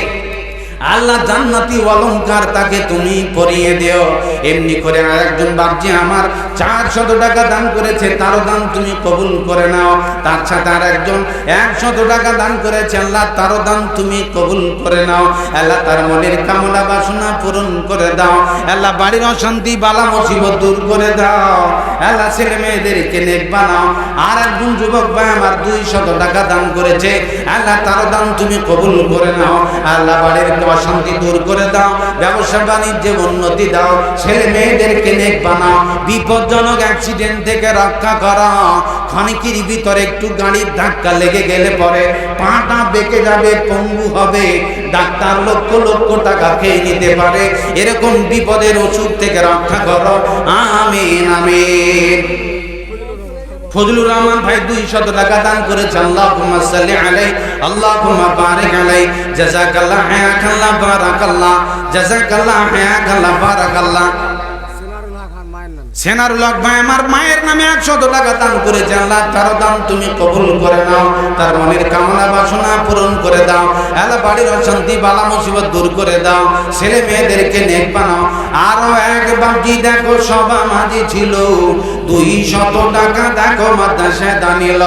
আল্লাহ জান্নাতি অলংকার তাকে তুমি পরিয়ে দিও। এমনি করে আরেকজন বাপজি আমার 400 টাকা দান করেছে, তার দান তুমি কবুল করে নাও। তার সাথে আরেকজন 100 টাকা দান করেছে, আল্লাহ তার দান তুমি কবুল করে নাও। আল্লাহ তার মনের কামনা বাসনা পূরণ করে দাও। আল্লাহ বাড়ির অশান্তি বালা মুসিবত দূর করে দাও। আল্লাহ ছেলে মেয়েদেরকে নেক বানাও। আর একজন যুবক ভাই আমার 200 টাকা দান করেছে, আল্লাহ তার দান তুমি কবুল করে নাও। আল্লাহ বাড়ির অশান্তি দূর করে দাও, ব্যবসা বাণিজ্যে উন্নতি দাও, ছেলে মেয়েদেরকে নেক বানাও, বিপজ্জনক অ্যাক্সিডেন্ট থেকে রক্ষা করো। ক্ষণিকের ভিতরে একটু গাড়ির ধাক্কা লেগে গেলে পরে পাটা বেঁকে যাবে, পঙ্গু হবে, ডাক্তার লক্ষ লক্ষ টাকা খেয়ে নিতে পারে। এরকম বিপদের ওষুধ থেকে রক্ষা করো। আমিন আমিন। ফজলুর রহমান ভাই 200 টাকা দান করেছে, আল্লাহুম্মা সাল্লি আলাইহি, আল্লাহুম্মা বারিক আলাইহি, জাযাকাল্লাহ হায়াকাল্লাহ বারাকাল্লাহ, জাযাকাল্লাহ হায়াকাল্লাহ বারাকাল্লাহ। সেনারুল হক ভাই আমার মায়ের নামে 100 টাকা দান করেছে, আল্লাহ তার দান তুমি কবুল করে নাও, তার মনের কামনা বাসনা পূরণ করে দাও, আল্লাহ বাড়ির অশান্তি বালা মুসিবত দূর করে দাও, ছেলে মেয়েদেরকে নেক বানাও। আরো এক বাকি দেখো সভা মাঝে ছিল 200 টাকা, দেখো মাদ্রাসায় দানিল,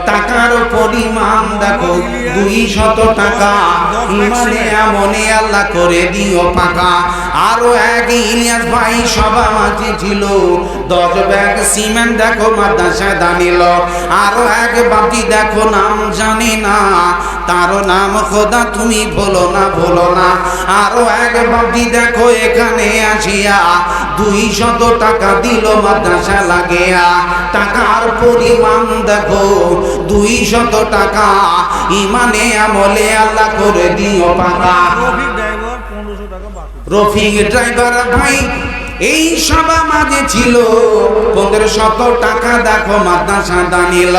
টাকার পরিমাণ দেখো 200 টাকা, ইমানে আমনে আল্লাহ করে দিও পাকা। আরো এক ইলিয়াস ভাই সভা মাঝে ছিল 10 ব্যাগ সিমেন্ট, দেখো মাদ্রাসায় দানিল। আরো এক বাকি দেখো নাম জানি না, তারও নাম খোদা তুমি ভুলো না ভুলো না। আরো এক বাকি দেখো এখানে আসিয়া 200 টাকা দিল মাদ্রাসা লাগিয়া, টাকার পরিমাণ দেখো 200 টাকা, ইমানে আমলে আল্লাহ করে দিও পাকা। রফিক ড্রাইভার 1500 টাকা বাকি। রফিক ড্রাইভার ভাই এই সভা মাঝে ছিল 1500 টাকা, দেখো মাদ্রাসা দানিল।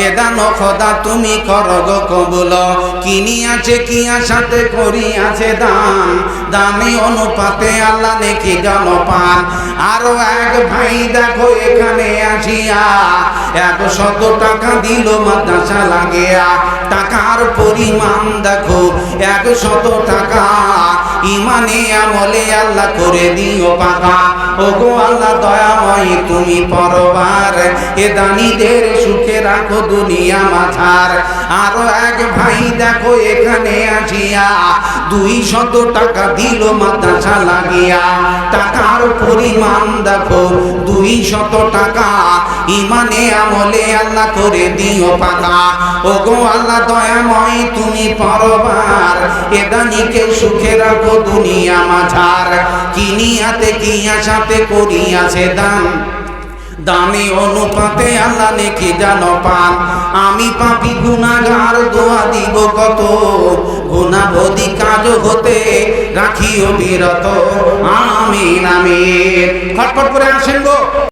এ দান খোদা তুমি করো গো কবুল, কিনি আছে কি আশাতে করি আছে দান, দানে অনুপাতে আল্লাহ নেকি জানো পান। আরো এক ভাই দেখো এখানে আসিয়া 100 টাকা দিল মাদ্রাসা লাগিয়া, টাকার পরিমাণ দেখো 100 টাকা, ইমানে আমলে আল্লাহ করে দিও পাকা। ওগো আল্লাহ দয়াময় তুমি পরবার, এ দানিদের সুখে রাখো দুনিয়া মাঝার। আরো এক ভাই দেখো এখানে আসিয়া 200 টাকা দিল মাদ্রাসা লাগিয়া, টাকার পরিমাণ দেখো 200 টাকা, ইমানে আমলে আল্লাহ করে দিও পাকা। ওগো আল্লাহ দয়াময় তুমি পরবার, এ দানিকে সুখে রাখো দুনিয়া মাঝার। কিনিয়াতে কি আশাতে করিয়াছে দান, দানে অনুপাতে আল্লাহ নেকি জানো পান। আমি পাপী গুনাহগার দোয়া দিব কত, গুনাহবদী কাজ হতে রাখিও বিরত। আমিন আমিন। ফটফট করে আসেন গো।